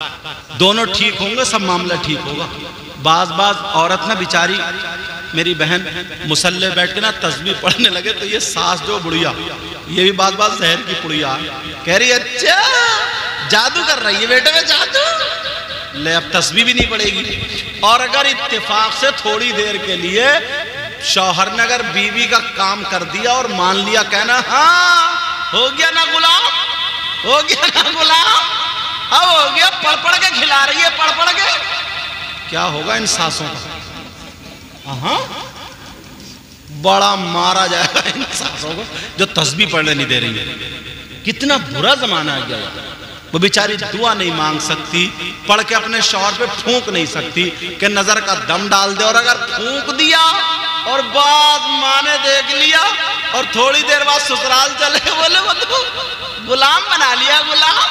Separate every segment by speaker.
Speaker 1: दोनों ठीक होंगे, सब मामला ठीक होगा। बाज औरत ना बेचारी मेरी बहन मुसल्ले बैठ के ना तस्बीह पढ़ने लगे तो ये सास जो बुढ़िया, ये भी बाज जहर की पुड़िया कह रही है, अच्छा जादू कर रही है बेटे में, जादू ले अब तस्बीह भी नहीं पड़ेगी। और अगर इत्तेफाक से थोड़ी देर के लिए शौहर ने अगर बीवी का काम कर दिया और मान लिया, कहना हाँ हो गया ना गुलाम, हो गया ना गुलाम, अब हो गया, पढ़ के खिला रही है, पढ़ के, क्या होगा इन सासों का? हाँ बड़ा मारा जाएगा इन सासों को जो तस्बीह पढ़ने नहीं दे रही है। कितना बुरा जमाना आ गया। वो बेचारी दुआ नहीं मांग सकती, पढ़ के अपने शौहर पे फूंक नहीं सकती कि नजर का दम डाल दे, और अगर फूंक दिया और बाद माँ ने देख लिया और थोड़ी देर बाद ससुराल चले, बोले वो तो गुलाम बना लिया, गुलाम,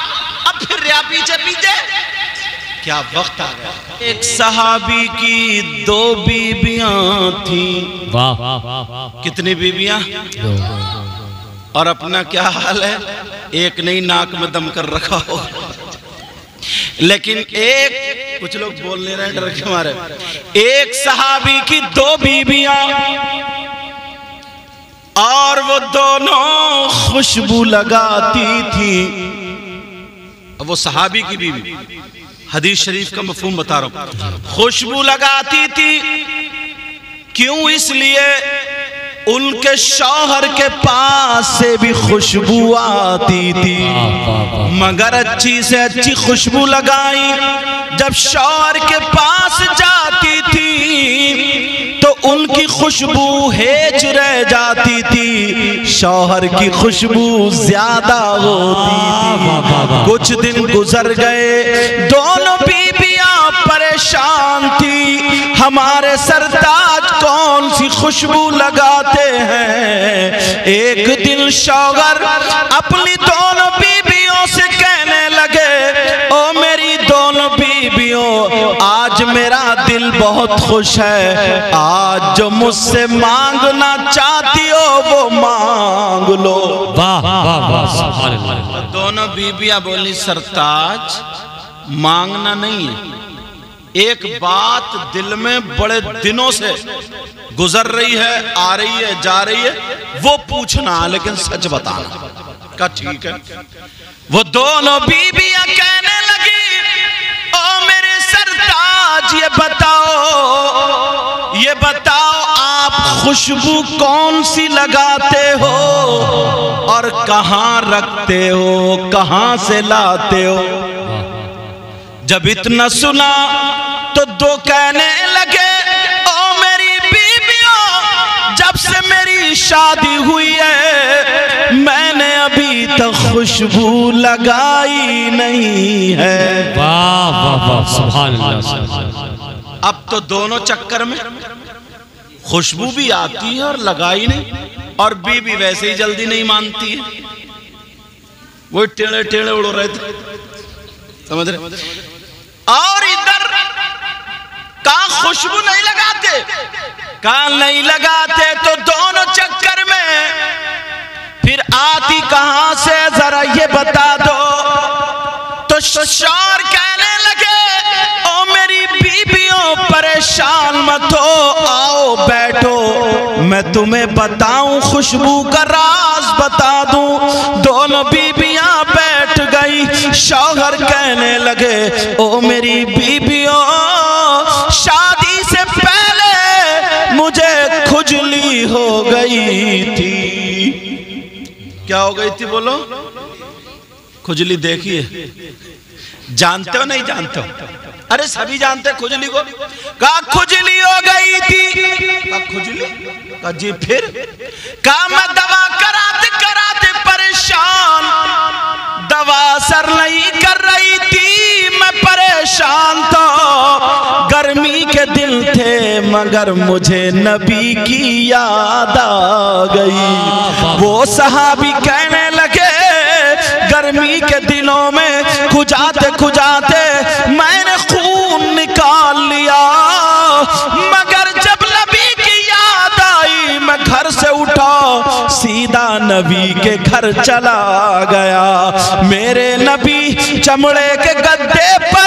Speaker 1: अब फिर रिया पीछे पीछे। क्या वक्त आ गया। एक सहाबी की 2 बीबियां थी। वाह, कितनी बीबियां? और अपना क्या हाल है, एक नहीं नाक में दम कर रखा हो, लेकिन एक, कुछ लोग बोल नहीं रहे डर के मारे, एक सहाबी की 2 बीबियां और वो दोनों खुशबू लगाती थी। वो सहाबी की बीवी, हदीस शरीफ का मफहूम बता रहा हूं, खुशबू लगाती थी। क्यों? इसलिए उनके शौहर के पास से भी खुशबू आती थी, मगर अच्छी से अच्छी खुशबू लगाई जब शौहर के पास जाती थी तो उनकी खुशबू हेज रह जाती थी, शौहर की खुशबू ज्यादा होती थी। कुछ दिन गुजर गए, दोनों बीबियां परेशान थी, हमारे सरताज कौन सी खुशबू लगाते हैं। एक दिन शौहर अपनी दोनों बीबियों से कहने लगे, ओ मेरी दोनों बीबियों, आज मेरा दिल बहुत खुश है, आज जो मुझसे मांगना चाहती हो वो मांग लो। वाह वाह वाह। दोनों बीबियां बोली, सरताज मांगना नहीं है, एक बात दिल में बड़े दिनों से गुजर रही है, आ रही है, जा रही है, वो पूछना, लेकिन सच बताना। का ठीक है। वो दोनों बीबियां कहने लगी, ओ मेरे सरताज ये बताओ आप खुशबू कौन सी लगाते हो और कहां रखते हो, कहां से लाते हो। जब इतना सुना तो 2 कहने लगे, ओ मेरी बीबियों, जब से मेरी शादी हुई है मैंने अभी तक खुशबू लगाई नहीं है। वाह वाह वाह, सुभान अल्लाह। अब तो दोनों चक्कर में, खुशबू भी आती है और लगाई नहीं, और बीबी वैसे ही जल्दी नहीं मानती है, वो टेढ़े टेढ़े उड़ रहे थे, समझ रहे। और इधर कहां खुशबू नहीं लगाते, कहां नहीं लगाते, तो दोनों चक्कर में फिर आती कहां से जरा ये बता दो। तो शौहर कहने लगे, ओ मेरी बीबियों परेशान मत हो, आओ बैठो, मैं तुम्हें बताऊं, खुशबू का राज बता दूं। दोनों बीबियां बैठ गई। शौहर कहने लगे, ओ मेरी बीबियों, शादी से पहले मुझे खुजली हो गई थी। क्या हो गई थी बोलो? खुजली देखिए, जानते हो नहीं जानते हो? अरे सभी जानते खुजली को। कहा खुजली हो गई थी। कहा खुजली? कहा जी फिर? कहा मैं दवा कराते कराते परेशान, दवा असर नहीं कर रही थी, मैं परेशान था, गर्मी के दिन थे मगर मुझे नबी की याद आ गई। वो सहाबी कहने लगे, गर्मी के दिनों में खुजाते खुजाते मैंने खून निकाल लिया, मगर जब नबी की याद आई मैं घर से उठा, सीधा नबी के घर चला गया। मेरे नबी चमड़े के गद्दे पर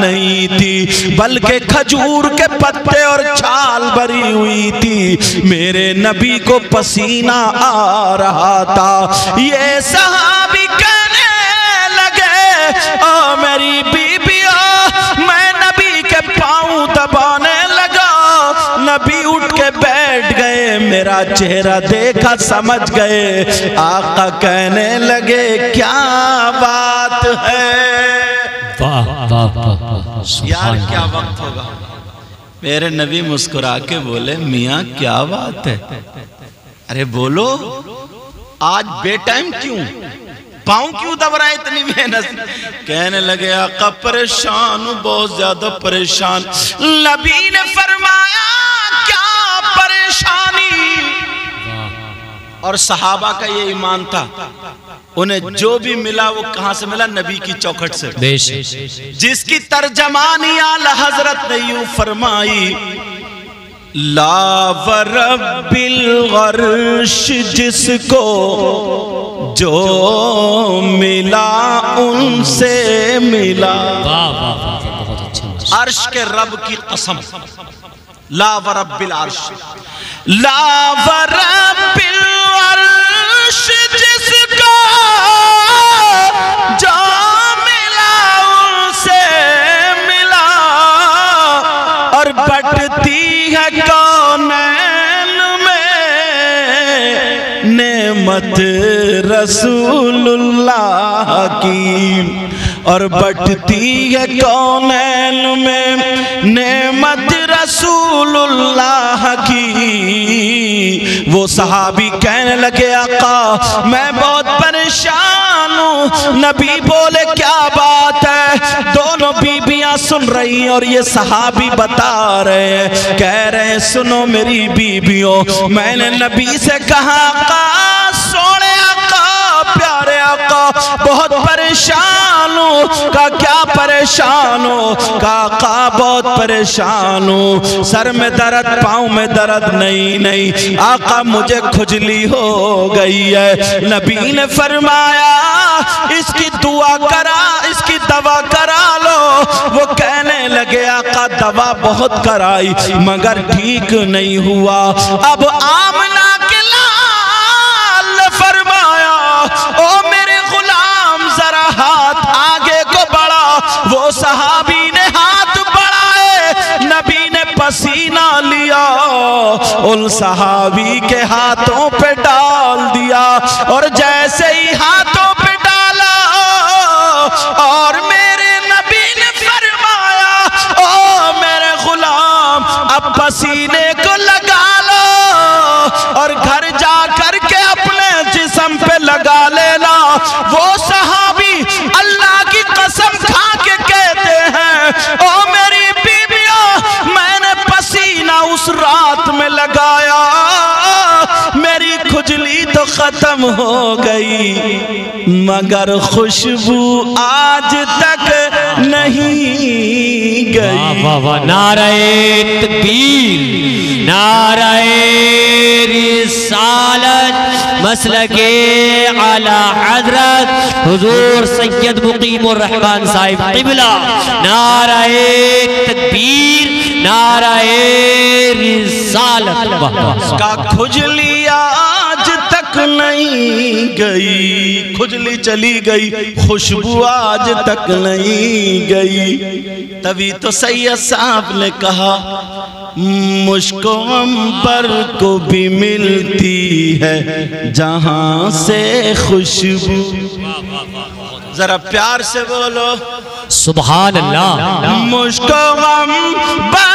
Speaker 1: नहीं थी, बल्कि खजूर के पत्ते और छाल भरी हुई थी। मेरे नबी को पसीना आ रहा था। ये सहाबी कहने लगे, ओ मेरी बीबिया, मैं नबी के पाँव दबाने लगा। नबी उठ के बैठ गए, मेरा चेहरा देखा समझ गए। आका कहने लगे, क्या बात है।
Speaker 2: वाह वाह वाह,
Speaker 1: यार क्या वक्त होगा। मेरे नबी मुस्कुरा के बोले, मियाँ क्या बात है। अरे बोलो, आज बेटाइम क्यों, पाँव क्यों दब रहा है इतनी मेहनत। कहने लगे, आका परेशान हूं, बहुत ज्यादा परेशान। नबी ने फरमाया, क्या परेशानी। और सहाबा का ये ईमान था, उन्हें जो भी मिला वो कहां से मिला, नबी की चौखट से। जिसकी तर्जमानी आला हजरत ने यूं फरमाई, ला वरब्बिल अर्श, जिसको जो मिला उनसे मिला। अर्श के रब की कसम, ला वरब्बिल अर्श, ला वरब्बिल अर्श, जिसको जो मिला उनसे मिला। और बटती है कौनैन में नेमत रसूलुल्लाह की। और बटती है कौनैन में नेमत रसूलुल्लाह की। वो सहाबी कहने लगे, आका मैं बहुत परेशान हूँ। नबी बोले, क्या बात है। दोनों बीबियां सुन रही और ये सहाबी बता रहे हैं, कह रहे हैं, सुनो मेरी बीबियों, मैंने नबी से कहा, आका सोने आका, प्यारे आका, बहुत परेशान हूँ। का क्या परेशान हो। का बहुत परेशान हूँ, सर में दर्द, पाँव में दर्द। नहीं आका, मुझे खुजली हो गई है। नबी ने फरमाया, इसकी दुआ करा, इसकी दवा करा लो। वो कहने लगे, आका दवा बहुत कराई मगर ठीक नहीं हुआ। अब आमना के लाल ने फरमाया, ओ मेरे गुलाम जरा हाथ आगे को बढ़ा। वो सहाबी ने हाथ बढ़ाए, नबी ने पसीना लिया, उन सहाबी के हाथों पे डाल दिया। और जैसे ही हाथों पे डाला और मेरे नबी ने फरमाया, ओ मेरे गुलाम अब पसीने को लगा लो और घर जा करके अपने जिस्म पे लगा लेना। वो सहाबी अल्लाह की कसम खा के कहते हैं, ओ मेरी बीबियों, मैंने पसीना उस रात में लगाया, मेरी खुजली तो खत्म हो गई मगर खुशबू आज तक नहीं गई।
Speaker 2: वाह वाह, नारे तकबीर, नारे रिसालत, मसलके आला हजरत हुजूर सैयद मुकीमुर रहमान साहिब क़िबला। नारे तकबीर, नारे रिसालत।
Speaker 1: का खुजली आज तक नहीं गई, खुजली चली गई, खुशबू आज तक नहीं गई। तभी तो सैयद साहब ने कहा, मुझको अंबर को भी मिलती है जहां से खुशबू। जरा प्यार से बोलो
Speaker 2: सुभान अल्लाह।
Speaker 1: मुझको अंबर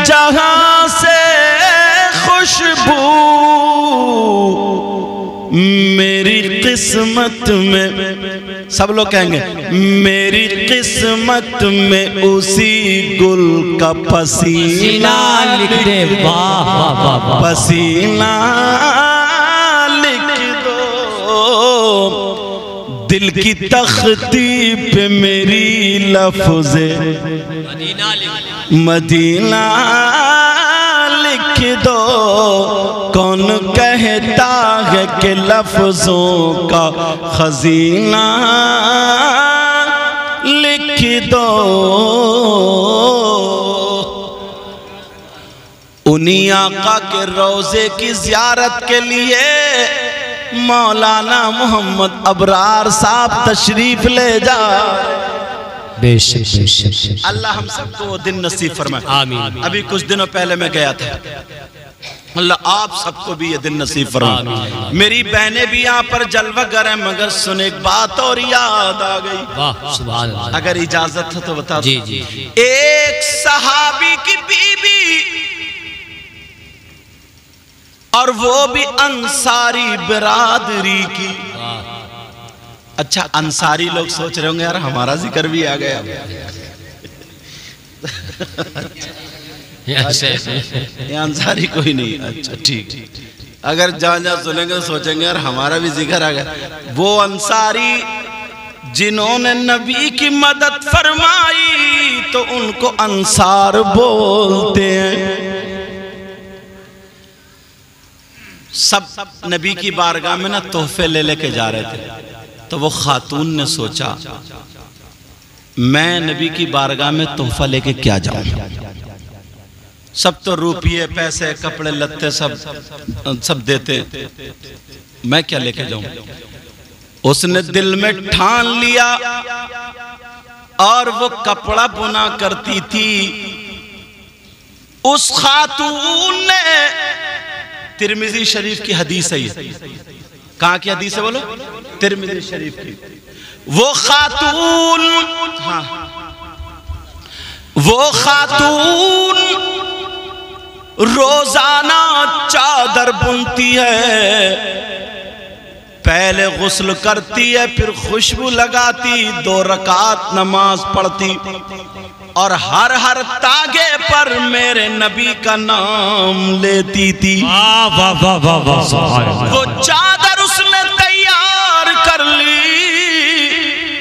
Speaker 1: जहां से खुशबू, मेरी किस्मत में, सब लोग कहेंगे मेरी किस्मत में उसी गुल का पसीना
Speaker 2: लिख दे। वाह वाह वाह,
Speaker 1: पसीना लिख दो, दिल की तख्ती पे मेरी लफ्ज़े मदीना लिख दो। कौन कहता है कि लफ्ज़ों का खजीना लिख दो। उन्हीं आका के रोज़े की ज़ियारत के लिए मौलाना मोहम्मद अबरार साहब तशरीफ ले जा।
Speaker 2: बेशक
Speaker 1: अल्लाह हम सबको वो दिन नसीब फरमाए।
Speaker 2: आमीन।
Speaker 1: अभी कुछ दिनों पहले मैं गया था, अल्लाह आप सबको भी ये दिन नसीब फरमाए। मेरी बहनें भी यहाँ पर जलवागर हैं, मगर सुन एक बात और याद आ गई।
Speaker 2: वाह सुभान अल्लाह।
Speaker 1: अगर इजाजत हो तो बता दो।
Speaker 2: जी जी।
Speaker 1: एक सहाबी की बीबी, और वो भी अंसारी बिरादरी की। अच्छा, अंसारी लोग सोच रहे होंगे यार हमारा जिक्र भी आ गया। ये अंसारी कोई नहीं। अच्छा ठीक, अगर जहाँ जहाँ सुनेंगे तो सोचेंगे यार हमारा भी जिक्र आ गया। वो अंसारी जिन्होंने नबी की मदद फरमाई तो उनको अंसार बोलते हैं। सब नबी की बारगाह में ना तोहफे ले लेके जा रहे थे, तो वो खातून ने सोचा मैं नबी की बारगाह में तोहफा लेके क्या जाऊं। सब तो रुपये पैसे कपड़े लत्ते सब देते, मैं क्या लेके जाऊं। उसने दिल में ठान लिया, और वो कपड़ा बुना करती थी। उस खातून ने, तिरमिज़ी शरीफ की हदीस है ये। कहाँ की हदीस है बोलो? तिरमिज़ी शरीफ की। वो खातून, हाँ, वो खातून रोजाना चादर बुनती है, पहले गुस्ल करती है, फिर खुशबू लगाती, 2 रकात नमाज पढ़ती, और हर हर तागे पर मेरे नबी का नाम लेती थी।
Speaker 2: वाह वाह वाह वाह वाह।
Speaker 1: वो चादर उसने तैयार कर ली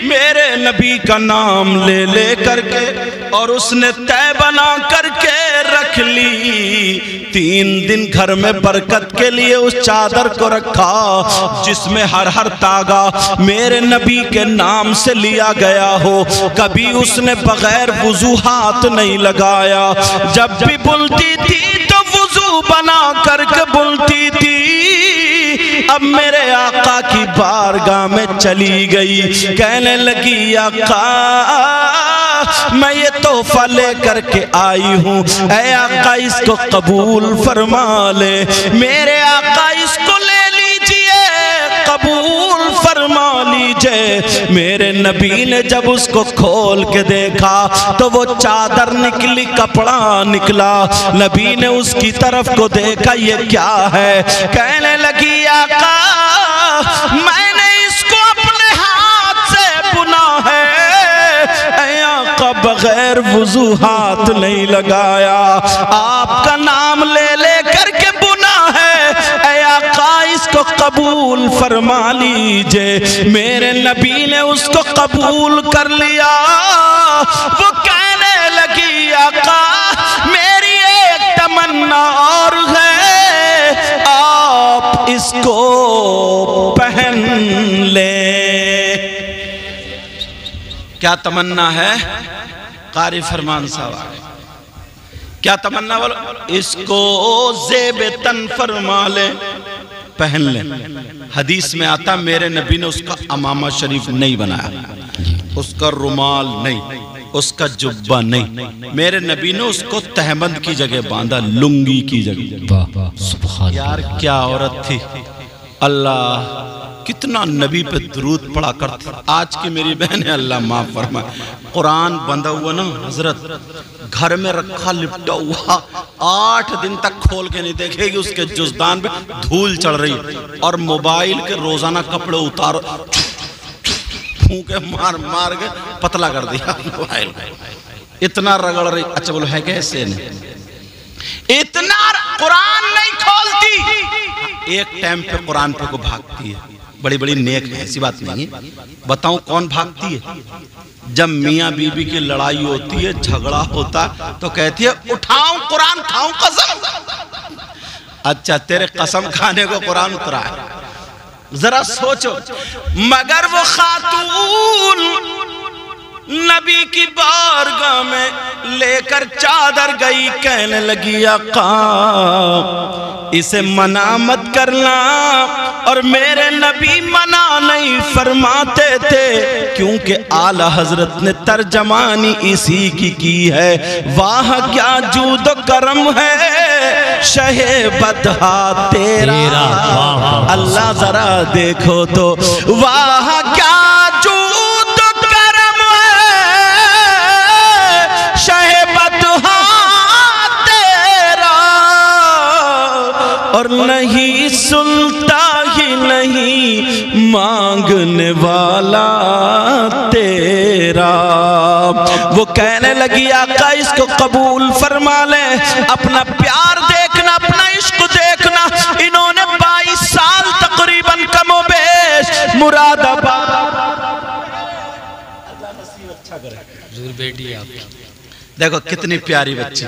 Speaker 1: मेरे नबी का नाम ले ले करके, और उसने तय बना करके रख ली। 3 दिन घर में बरकत के लिए उस चादर को रखा जिसमें हर हर तागा मेरे नबी के नाम से लिया गया हो। कभी उसने बगैर वुजू हाथ नहीं लगाया। जब भी बुनती थी तो वुजू बना करके बुनती थी। अब मेरे आका की बारगाह में चली गई, कहने लगी आका मैं ये तोहफा लेकर के आई हूँ, ऐ आका इसको कबूल फरमा ले। मेरे आका इसको ले लीजिए, कबूल फरमा लीजिए। मेरे नबी ने जब उसको खोल के देखा तो वो चादर निकली, कपड़ा निकला। नबी ने उसकी तरफ को देखा, ये क्या है? कहने लगी आका मैंने इसको अपने हाथ से बुना है, बगैर वुजू हाथ नहीं लगाया, आपका नाम ले ले करके बुना है, ऐ आका इसको कबूल फरमा लीजिए। मेरे नबी ने उसको कबूल कर लिया। वो कहने लगी आका मेरी एक तमन्ना और है, आप इसको पहन ले। क्या तमन्ना है? कारी फरमान साहब क्या तमन्ना बोलो? इसको ज़ेब तन फरमा ले, पहन ले। हदीस में आता मेरे नबी ने उसका अमामा शरीफ नहीं बनाया, उसका रुमाल नहीं, उसका जुब्बा नहीं। मेरे नबी ने उसको तहमद की जगह बांधा, लुंगी की जगह। यार क्या औरत थी। अल्लाह कितना नबी पे दुरूद पढ़ा करती। आज की मेरी बहन है, अल्लाह माफ फरमाए, कुरान बंधा हुआ ना हजरत, घर में रखा लिपटा हुआ, 8 दिन तक खोल के नहीं देखेगी, उसके जुज़दान पे धूल चढ़ रही, और मोबाइल के रोजाना कपड़े उतार फूके मार मार के पतला कर दिया मोबाइल, इतना रगड़ रही। अच्छा बोलो है कैसे? इतना कुरान नहीं खोलती, एक टाइम पे कुरान पे को भागती है। बड़ी बड़ी नेक है, ऐसी बात नहीं है। बताऊं कौन भागती है? जब मियाँ बीबी की लड़ाई होती है, झगड़ा होता, तो कहती है उठाऊं कुरान खाऊं कसम। अच्छा, तेरे कसम खाने को कुरान उतरा है, जरा सोचो। मगर वो खातून नबी की बारगाह में लेकर चादर गई, कहने लगी आका इसे मना मत करना। और मेरे नबी मना नहीं फरमाते थे, क्योंकि आला हजरत ने तर्जमानी इसी की है। वाह क्या जूद करम है शहे बदहा तेरा, अल्लाह जरा देखो तो। वाह क्या और नहीं सुनता ही नहीं मांगने वाला तेरा। वो कहने लगी आका इसको कबूल फरमा ले, अपना प्यार देखना, अपना इश्क देखना। इन्होंने 22 साल तकरीबन कमोबेश मुरादाबाद, अल्लाह नसीब अच्छा करे बेटी आपकी। देखो कितनी प्यारी बच्ची,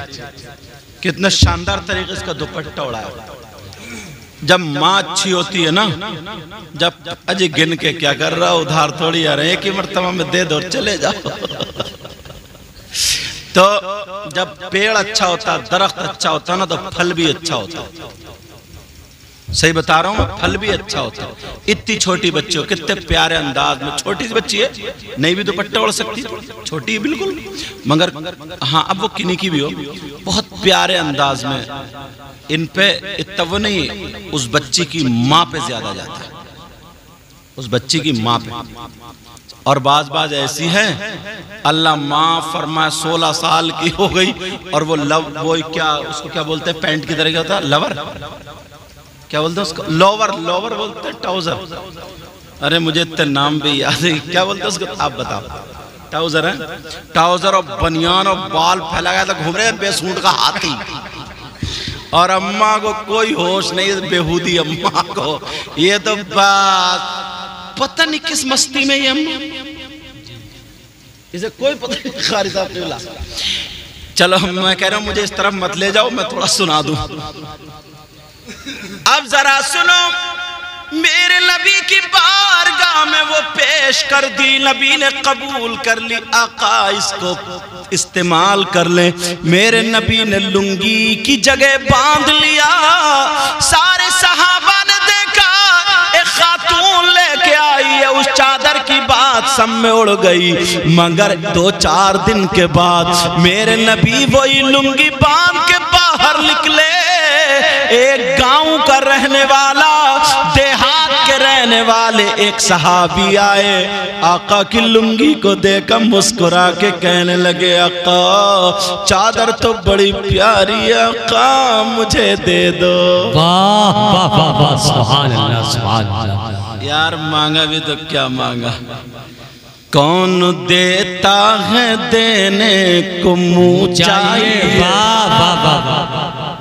Speaker 1: कितना शानदार तरीके से दुपट्टा उड़ाया। जब माँ अच्छी होती है ना, जब अजय गिन के क्या कर रहा, उधार थोड़ी आ रहे, एक ही मर्तबा में दे दो चले जाओ। तो जब पेड़ अच्छा होता, दरख्त अच्छा होता ना, तो फल भी अच्छा होता। सही बता रहा हूँ, फल भी अच्छा होता है। इतनी छोटी बच्ची हो, कितने प्यारे अंदाज में, छोटी सी बच्ची है, नहीं भी दुपट्टा ओढ़ सकती, छोटी बिल्कुल, मगर हाँ अब वो किन्हीं की भी हो, बहुत प्यारे अंदाज में। इन पे इतना नहीं, उस बच्ची की माँ पे ज्यादा जाता है, उस बच्ची की माँ पे। और बाज ऐसी है, अल्लाह माँ फरमाए 16 साल की हो गई, और वो वो क्या उसको क्या बोलते हैं, पैंट की तरह क्या होता है, लवर क्या बोलते हैं उसको, लोवर बोलते हैं, ट्राउजर। अरे मुझे इतने नाम भी याद है, क्या बोलते हैं उसको, आप बताओ। ट्राउजर है, ट्राउजर और बनियान और बाल फैला गया था, घूम रहे बेसूट का हाथी। और अम्मा को कोई होश नहीं, बेहूदी अम्मा को। ये तो बात पता नहीं किस मस्ती में ये अम्मा, इसे कोई पता नहीं। कारी साहब चलो मैं कह रहा हूं मुझे इस तरफ मत ले जाओ, मैं थोड़ा सुना दूं। अब जरा सुनो, मेरे नबी की बारगाह में वो पेश कर दी, नबी ने कबूल कर ली। आका इसको इस्तेमाल कर ले। मेरे नबी ने लुंगी की जगह बांध लिया। सारे सहाबा ने देखा एक खातून लेके आई है, उस चादर की बात सब में उड़ गई। मगर 2-4 दिन के बाद मेरे नबी वही लुंगी बांध के बाहर निकले। एक गांव का रहने वाला, देहात के रहने वाले एक सहाबी आए, आका की लुंगी को देखकर मुस्कुरा के कहने लगे, आका चादर तो बड़ी प्यारी है, आका मुझे दे दो।
Speaker 2: वाह वाह वाह वाह, सुभान अल्लाह सुभान अल्लाह।
Speaker 1: यार मांगा भी तो क्या मांगा, कौन देता है देने को मुँह चाहिए।
Speaker 2: वाह वाह वाह वाह,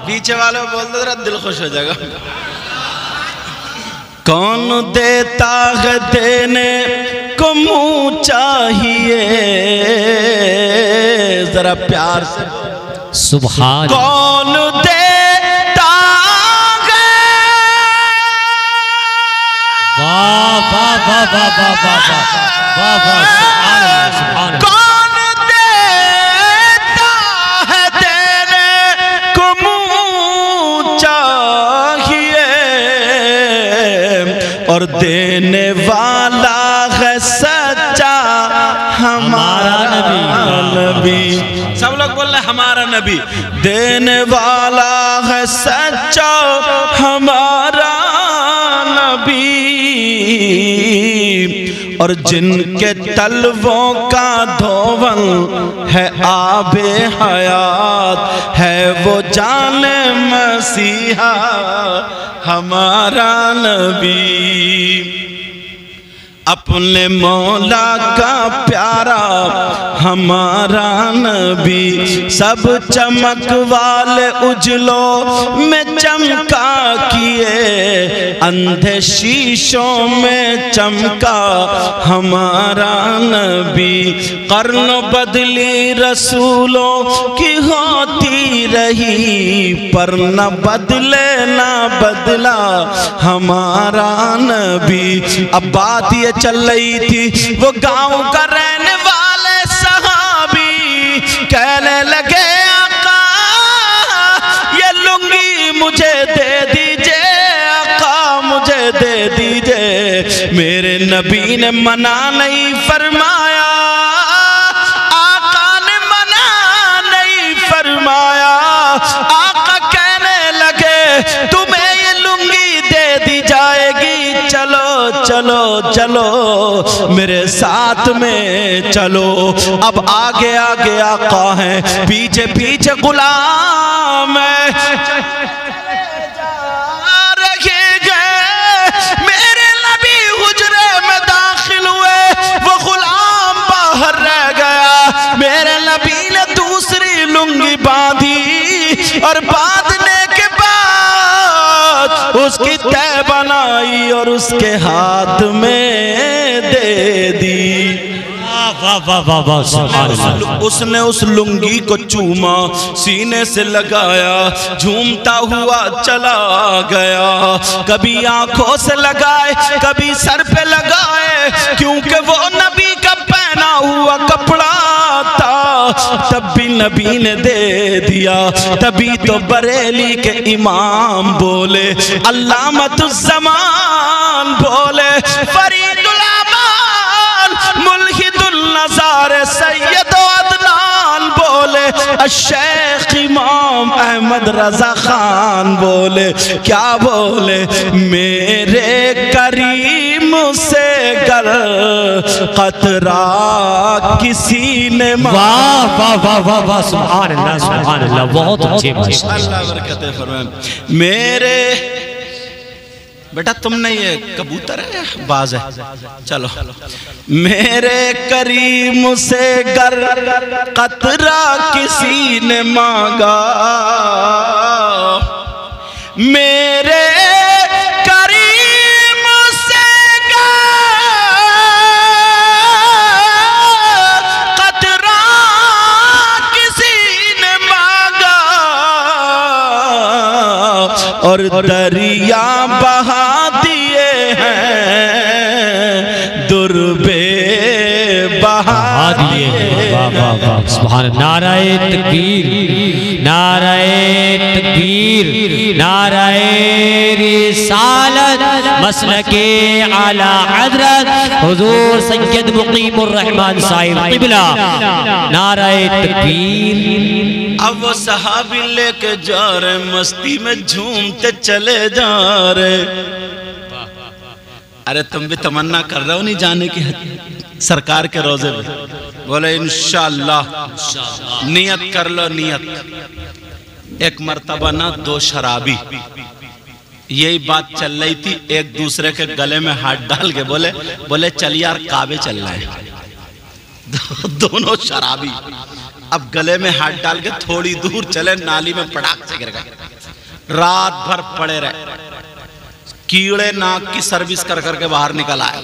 Speaker 1: पीछे वाले बोल दो जरा दिल खुश हो जाएगा। कौन देता है देने को मुँह चाहिए, जरा प्यार से
Speaker 2: सुभान।
Speaker 1: कौन देता है,
Speaker 2: वाह वाह वाह वाह वाह वाह वाह वाह, सुभान अल्लाह सुभान अल्लाह।
Speaker 1: और देने वाला है सच्चा हमारा नबी। सब लोग बोल रहे हमारा नबी। देने वाला है सच्चा हमारा नबी, और जिनके तलवों का धोवन है आबे हयात, है वो जाने मसीहा हमारा नबी। अपने मौला का प्यारा हमारा नबी, सब चमक वाले उजलों में चमका किए, अंधे शीशों में चमका हमारा नबी। कर्न बदली रसूलों की होती रही, पर न बदले न बदला हमारा नबी। अब बात ये चल रही थी, वो गांव का रहने वाले सहाबी कहने लगे आका ये लुंगी मुझे दे दीजिए, आका मुझे दे दीजिए। मेरे नबी ने मना नहीं फरमाया, आका ने मना नहीं फरमाया। आका कहने लगे तुम्हें ये लुंगी दे दी जाएगी, चलो चलो चलो मेरे साथ में चलो। अब आगे आगे आका है, पीछे पीछे गुलाम है, मेरे नबी हुजरे में दाखिल हुए, वो गुलाम बाहर रह गया। मेरे नबी ने दूसरी लुंगी बांधी और बांधने के बाद उसकी तह बनाई और उसके हाथ में दे दी। उसने उस लुंगी को चूमा, सीने से लगाया, झूमता हुआ चला गया। कभी आंखों से लगाए, कभी सर पे लगाए, क्योंकि वो नबी का पहना हुआ कपड़ा था। तब भी नबी ने दे दिया। तभी तो बरेली के इमाम बोले, अल्लामतुज़्ज़मान बोले, फरीदुल अमान मुल्हिदुल नज़ार सैयद अदनान बोले, शेख इमाम अहमद रजा खान बोले, क्या बोले, मेरे करीम से गर कतरा किसी ने।
Speaker 2: वाह वाह वाह वाह वाह, सुभान अल्लाह, बहुत अच्छे भाषा।
Speaker 1: अल्लाह बरकत फरमाए। मेरे बेटा तुमने ये कबूतर है या बाज है? चलो। मेरे करीम से गर कतरा किसी ने मांगा, मेरे करीम से कतरा किसी ने मांगा, और दरिया बहा दिए हैं, दुर्बे बहा दिए हैं।
Speaker 2: वाह वाह वाह, सुभान। नाराए तकबीर, नाराए तकबीर, नाराए रिसालत, मसलके आला हज़रत हुज़ूर सैयद मुक़ीमुर रहमान साहिब क़िबला, नाराए तकबीर।
Speaker 1: अब वो सहाबी लेके जा रहे, मस्ती में झूमते चले जा रहे। अरे तुम भी तमन्ना कर रहे हो नहीं जाने की सरकार के रोजे में? बोले इंशाअल्लाह, नियत कर लो नियत। एक मर्तबा ना दो शराबी यही बात चल रही थी, एक दूसरे के गले में हाथ डाल के बोले चल यार काबे चल रहे हैं। दोनों शराबी अब गले में हाथ डाल के थोड़ी दूर चले, नाली में पटाख से गिर गए। रात भर पड़े रहे, कीड़े नाक की सर्विस कर करके बाहर निकल आए।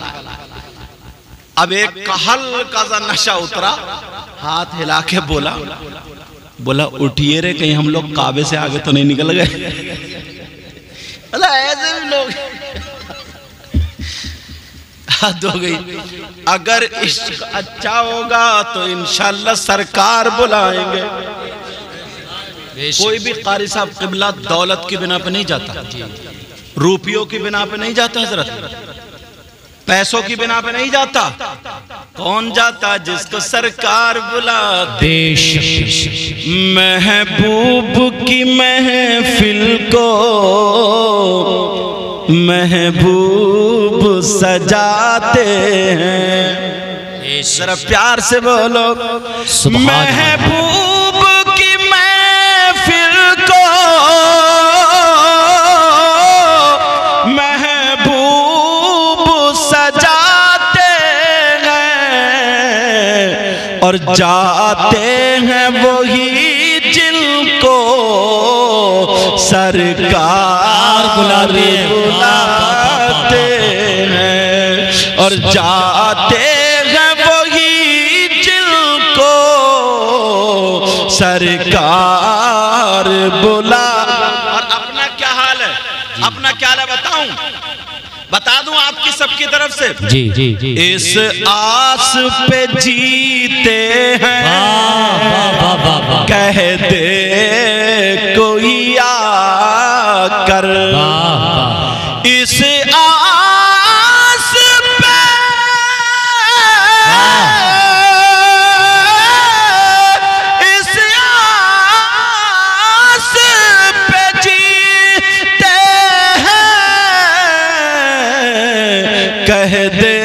Speaker 1: अब एक का हल्का सा नशा उतरा, हाथ हिला के बोला उठिए रे, कहीं हम लोग काबे से आगे तो नहीं निकल गए। ऐसे भी लोग हद हो गई। अगर इश्क अच्छा होगा तो इंशाल्लाह सरकार बुलाएंगे। कोई भी कारी साहब क़िबला दौलत की बिना पे नहीं जाता, रुपयों की बिना पे नहीं जाता हजरत, पैसों की बिना पे नहीं जाता। कौन जाता? जिसको सरकार बुलाते। महबूब की महफिल को महबूब सजाते हैं। जरा प्यार से बोलो, महबूब की महफिल को महबूब सजाते और जाते हैं वही जिनको सरकार बुलाते हैं, और जाते हैं वही जिनको सरकार बुला। और अपना क्या हाल है, अपना क्या हाल है बता दूं आपकी सबकी तरफ से।
Speaker 2: जी जी जी।
Speaker 1: इस आस पे जीते हैं, कह दे कोई आकर, इस आस पे, इस आस पे जीते हैं, कह दे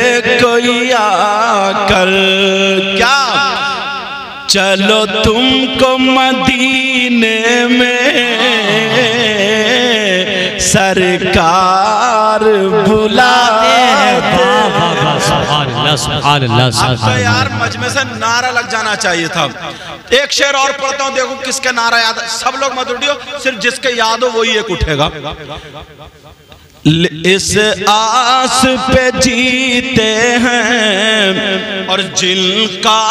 Speaker 1: कोई आकर। क्या चलो तुमको मदीने में सरकार बुलाते हैं। अब तो यार मजमे से नारा लग जाना चाहिए था। एक शेर और पढ़ता हूं, देखो किसका नारा याद है। सब लोग मत उठियो, सिर्फ जिसके याद हो वही एक उठेगा। इस आस पे जीते हैं और जिनका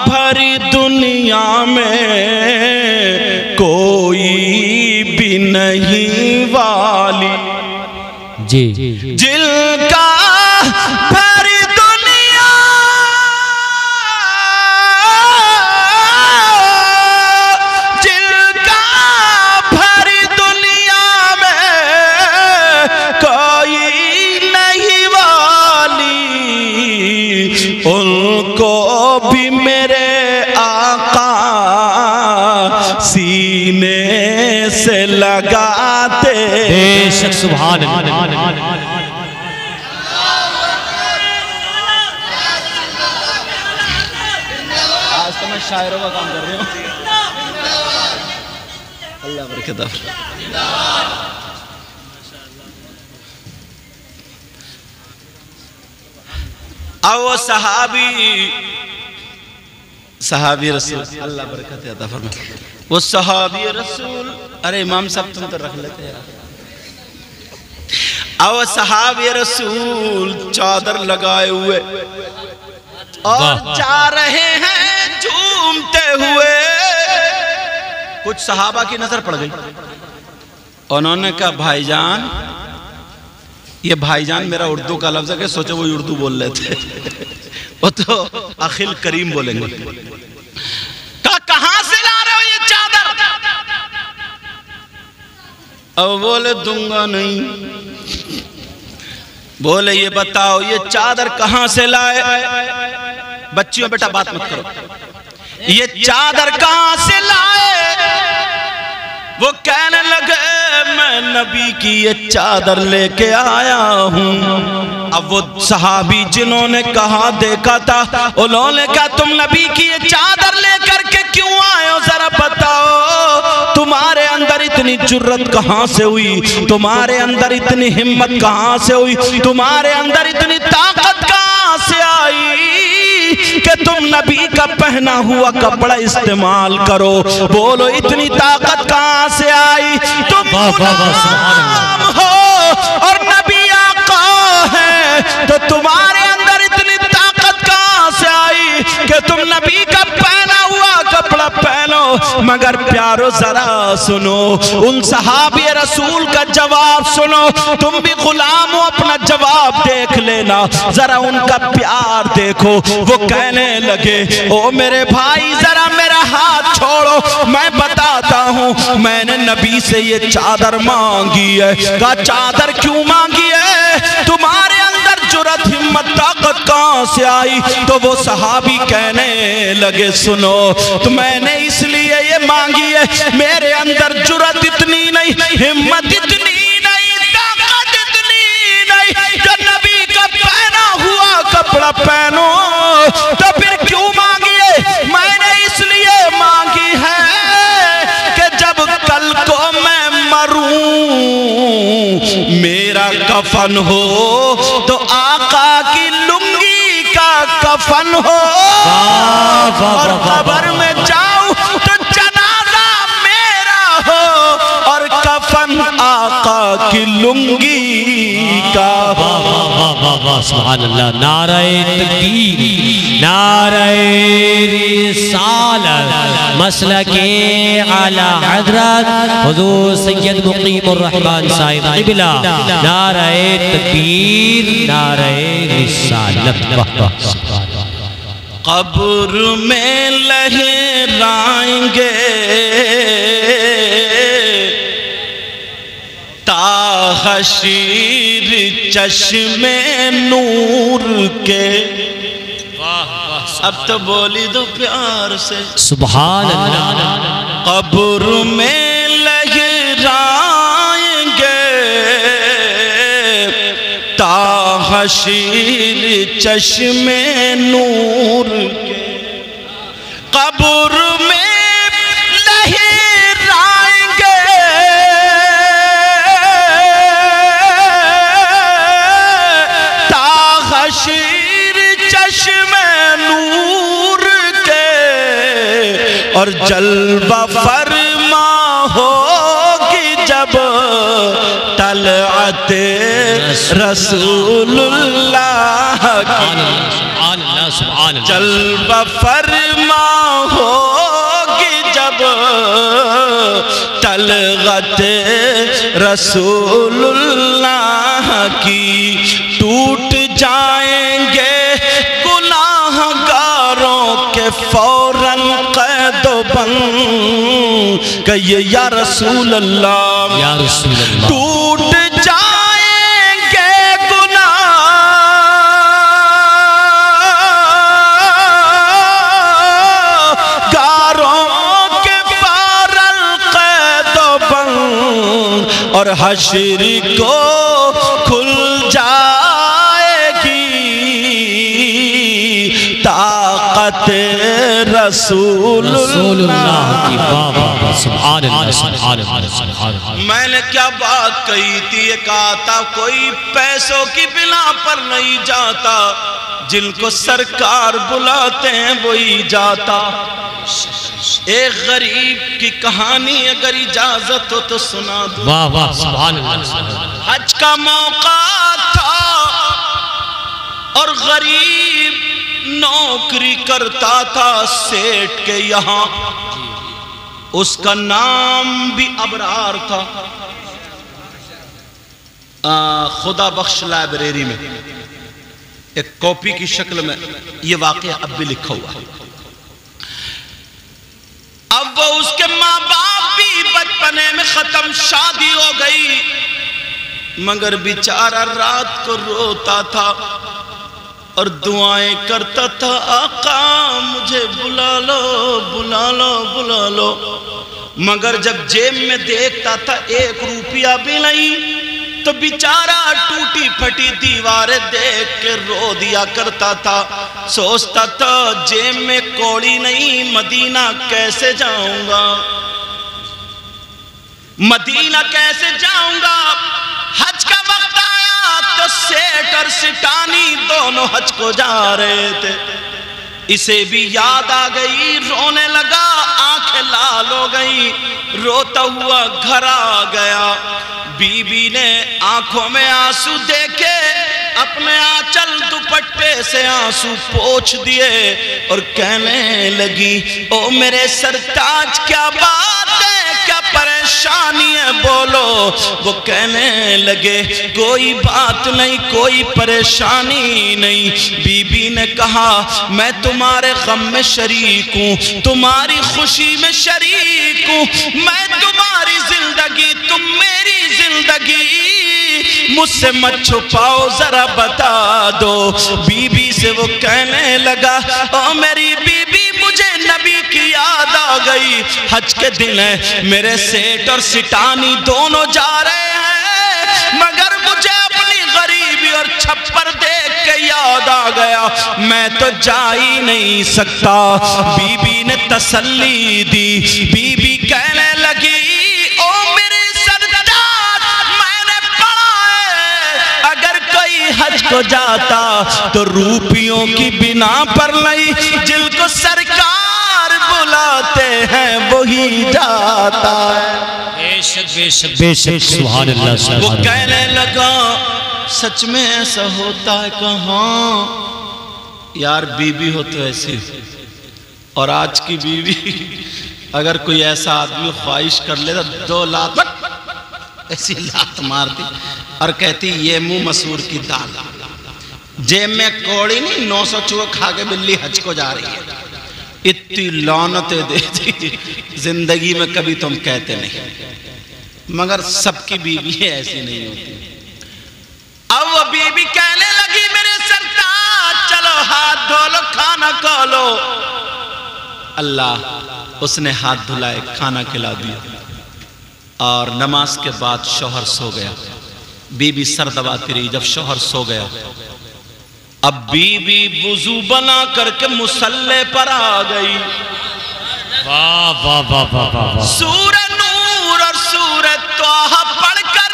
Speaker 1: भरी दुनिया में कोई भी नहीं वाली।
Speaker 2: जी
Speaker 1: जिनका भरी दुनिया, जिनका भरी दुनिया में कोई नहीं वाली, उनको भी मेरे आका सीने से लगाते।
Speaker 2: बेशक सुभान अल्लाह।
Speaker 1: आज तो मैं शायरों का काम कर रही हूँ। अल्लाह बरकत। अब वो सहाबी रसूल, अल्लाह बरकत अता फरमाए, वो सहाबी रसूल। अरे इमाम साहब तुम तो रख लेते यार। अब सहाबी रसूल चादर लगाए हुए और जा रहे हैं झूमते हुए। कुछ सहाबा की नजर पड़ गई, उन्होंने कहा भाईजान, ये भाईजान मेरा उर्दू का लफ्ज है कि सोचो वो उर्दू बोल रहे थे। वो तो अखिल करीम बोलेंगे। कहां से ला रहे हो ये चादर? अब बोले दूंगा नहीं। बोले ये बताओ ये चादर कहां से लाए? बच्चियों बेटा बात मत करो। ये चादर कहां से लाए? वो कहने लगे मैं नबी की ये चादर लेके आया हूं। अब वो सहाबी जिन्होंने कहा देखा था, उन्होंने कहा तुम नबी की ये चादर लेकर के क्यों आए हो, जरा बताओ। तुम्हारे अंदर इतनी जुर्रत कहां से हुई, तुम्हारे अंदर इतनी हिम्मत कहां से हुई, तुम्हारे अंदर इतनी ताकत कहां से आई कि तुम नबी का पहना हुआ कपड़ा इस्तेमाल करो। बोलो इतनी ताकत कहां से आई? तुम गुलाम हो और नबी आका है, तो तुम्हारे अंदर इतनी ताकत कहां से आई कि तुम नबी का पहना हुआ कपड़ा पहनो। मगर प्यारो जरा सुनो, उन सहाबी रसूल का जवाब सुनो। तुम भी गुलाम हो, अपना जवाब देख लेना, जरा उनका प्यार देखो। वो कहने लगे ओ मेरे भाई जरा मेरा हाथ छोड़ो, मैं बताता हूँ मैंने नबी से ये चादर मांगी है। कहा चादर क्यों मांगी है? तुम्हारे अंदर जुर्रत हिम्मत ताकत कहां से आई? तो वो सहाबी कहने लगे सुनो, तो मैंने इसलिए ये मांगी है, मेरे अंदर जुर्रत इतनी नहीं, हिम्मत इतनी नहीं, ताकत इतनी नहीं जो नबी का पहना हुआ कपड़ा पहनो। तो फिर क्यों मांगी है? मैंने इसलिए मांगी है कि जब कल को मैं मरूं, मेरा कफन हो तो आका की लुंगी का कफन हो, और कब्र में जाऊं तो जनाजा मेरा हो, और कफन आका की लुंगी का।
Speaker 2: सुभान अल्लाह। नारे तकबीर, नारे रिसालत, मसलके आला हज़रत हुज़ूर सैयद मुक़ीमुर रहमान साहिब क़िबला। नारे तकबीर, नारे रिसालत।
Speaker 1: कब्र में लहराएंगे ताहशीर चश्मे नूर के। अब तो बोली दो प्यार से
Speaker 2: सुभान अल्लाह।
Speaker 1: कब्र में लहराएंगे ताहशीर चश्मे नूर के। कब्र में लहराएंगे ताहशीर चश्मे नूर के, और जलवा फरमा होगी जब तलअते रसूलुल्लाह की। जलवा फरमा होगी जब तलअते रसूलुल्लाह की। टूट जाएंगे गुनाहगारों के फौरन क़ैदो बंद, कहिए या रसूल अल्लाह,
Speaker 2: या रसूल अल्लाह।
Speaker 1: टूट जाएंगे गुनाहगारों के फौरन क़ैदो बंद, और हश्र को खुल जाएगी ताकत रसूलुल्लाह की।
Speaker 2: सुभान अल्लाह, सुभान अल्लाह।
Speaker 1: मैंने क्या बात कही थी, ये कहा था कोई पैसों की बिना पर नहीं जाता, जिनको सरकार बुलाते हैं वही जाता। एक गरीब की कहानी अगर इजाजत हो तो सुना दूं।
Speaker 2: वाह वाह, सुभान अल्लाह।
Speaker 1: हज का मौका था और गरीब नौकरी करता था सेठ के यहाँ। उसका नाम भी अबरार था। खुदा बख्श लाइब्रेरी में एक कॉपी की शक्ल में यह वाकया अब भी लिखा हुआ है। अब वो उसके माँ बाप भी बचपने में खत्म, शादी हो गई, मगर बेचारा रात को रोता था और दुआएं करता था, आका मुझे बुला लो बुला लो बुला लो। मगर जब जेब में देखता था 1 रुपया भी नहीं, तो बेचारा टूटी फटी दीवारें देख के रो दिया करता था। सोचता था जेब में कौड़ी नहीं, मदीना कैसे जाऊंगा, मदीना कैसे जाऊंगा। हज का वक्त आया तो सेठ और सिटानी दोनों हज को जा रहे थे। इसे भी याद आ गई, रोने लगा, आंखें लाल हो गई, रोता हुआ घर आ गया। बीबी ने आंखों में आंसू देखे, अपने आंचल दुपट्टे से आंसू पोंछ दिए और कहने लगी, ओ मेरे सरताज क्या बात है, क्या परेशानी है, बोलो। वो कहने लगे, कोई बात नहीं, कोई परेशानी नहीं। बीबी ने कहा, मैं तुम्हारे गम में शरीक हूँ, तुम्हारी खुशी में शरीक हूँ, मैं तुम्हारी जिंदगी, तुम मेरी जिंदगी, मुझसे मत छुपाओ, जरा बता दो। बीबी से वो कहने लगा, ओ मेरी बीबी, मुझे नबी की याद आ गई। हज के दिन है, मेरे सेठ और सिटानी दोनों जा रहे हैं, मगर मुझे अपनी गरीबी और छप्पर देख के याद आ गया, मैं तो जा ही नहीं सकता। बीबी ने तसल्ली दी। बीबी कहने लगी, ओ मेरे सरदार, मैंने पढ़ा है अगर कोई हज को जाता तो रूपियों की बिना पर नहीं, जिनको सरकार बुलाते हैं वही जाता है।
Speaker 2: बेशक बेशक बेशक, सुभान अल्लाह।
Speaker 1: वो कहने लगा सच में ऐसा होता है? कहाँ यार, बीवी हो तो ऐसी, और आज की बीवी अगर कोई ऐसा आदमी ख्वाहिश कर ले तो 2 लात ऐसी लात मारती और कहती ये मुंह मसूर की दाल, जेब में कौड़ी नहीं, 900 चूहे खा के बिल्ली हज को जा रही है। इतनी लानतें देती, जिंदगी में कभी तुम कहते नहीं, मगर सबकी बीवी ऐसी नहीं होती। अब वो बीवी कहने लगी मेरे सरताज चलो हाथ धो लो, खाना खा लो। अल्लाह, उसने हाथ धुलाए, खाना खिला दिया और नमाज के बाद शौहर सो गया। बीबी सर दबाती रही। जब शौहर सो गया, अब बीबी वुजू बना करके मुसल्ले पर आ गई।
Speaker 2: वाह वाह वाह वाह वाह।
Speaker 1: सूरह नूर और सूरह त्वाहा पढ़कर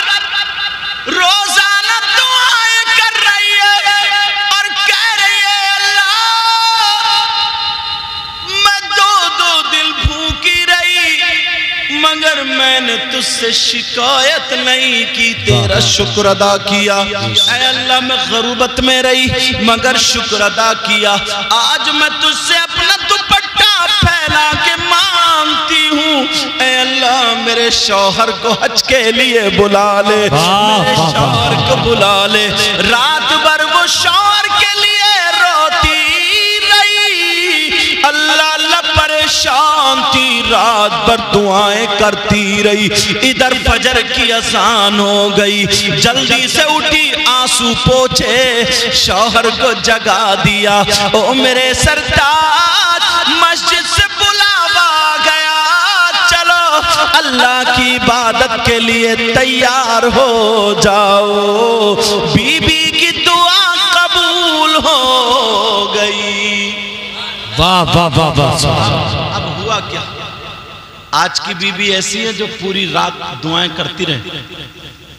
Speaker 1: रोजाना दुआएं कर रही है और कह रही है अल्लाह, मैं 2 दिन भूखी रही मगर मैंने तुझसे शिकायत नहीं की, तेरा शुक्र अदा किया। ऐ अल्लाह, मैं गरूबत में रही मगर शुक्र अदा किया। आज मैं तुझसे अपना दुपट्टा फैला के मांगती हूँ, ऐ अल्लाह मेरे शौहर को हज के लिए बुला ले, मेरे शौहर को बुला ले। रात भर वो शौहर के लिए रोती रही, अल्लाह अल्लाह परेशान थी, रात भर दुआएं करती रही। इधर फजर की अज़ान हो गई, जल्दी से उठी, आंसू पोछे, शौहर को जगा दिया। ओ मेरे सरताज, मस्जिद से बुलावा गया, चलो अल्लाह की इबादत के लिए तैयार हो जाओ। बीबी की दुआ कबूल हो गई।
Speaker 2: वाह वाह वाह वाह।
Speaker 1: अब हुआ क्या? आज की बीबी ऐसी है जो पूरी रात दुआएं करती रहे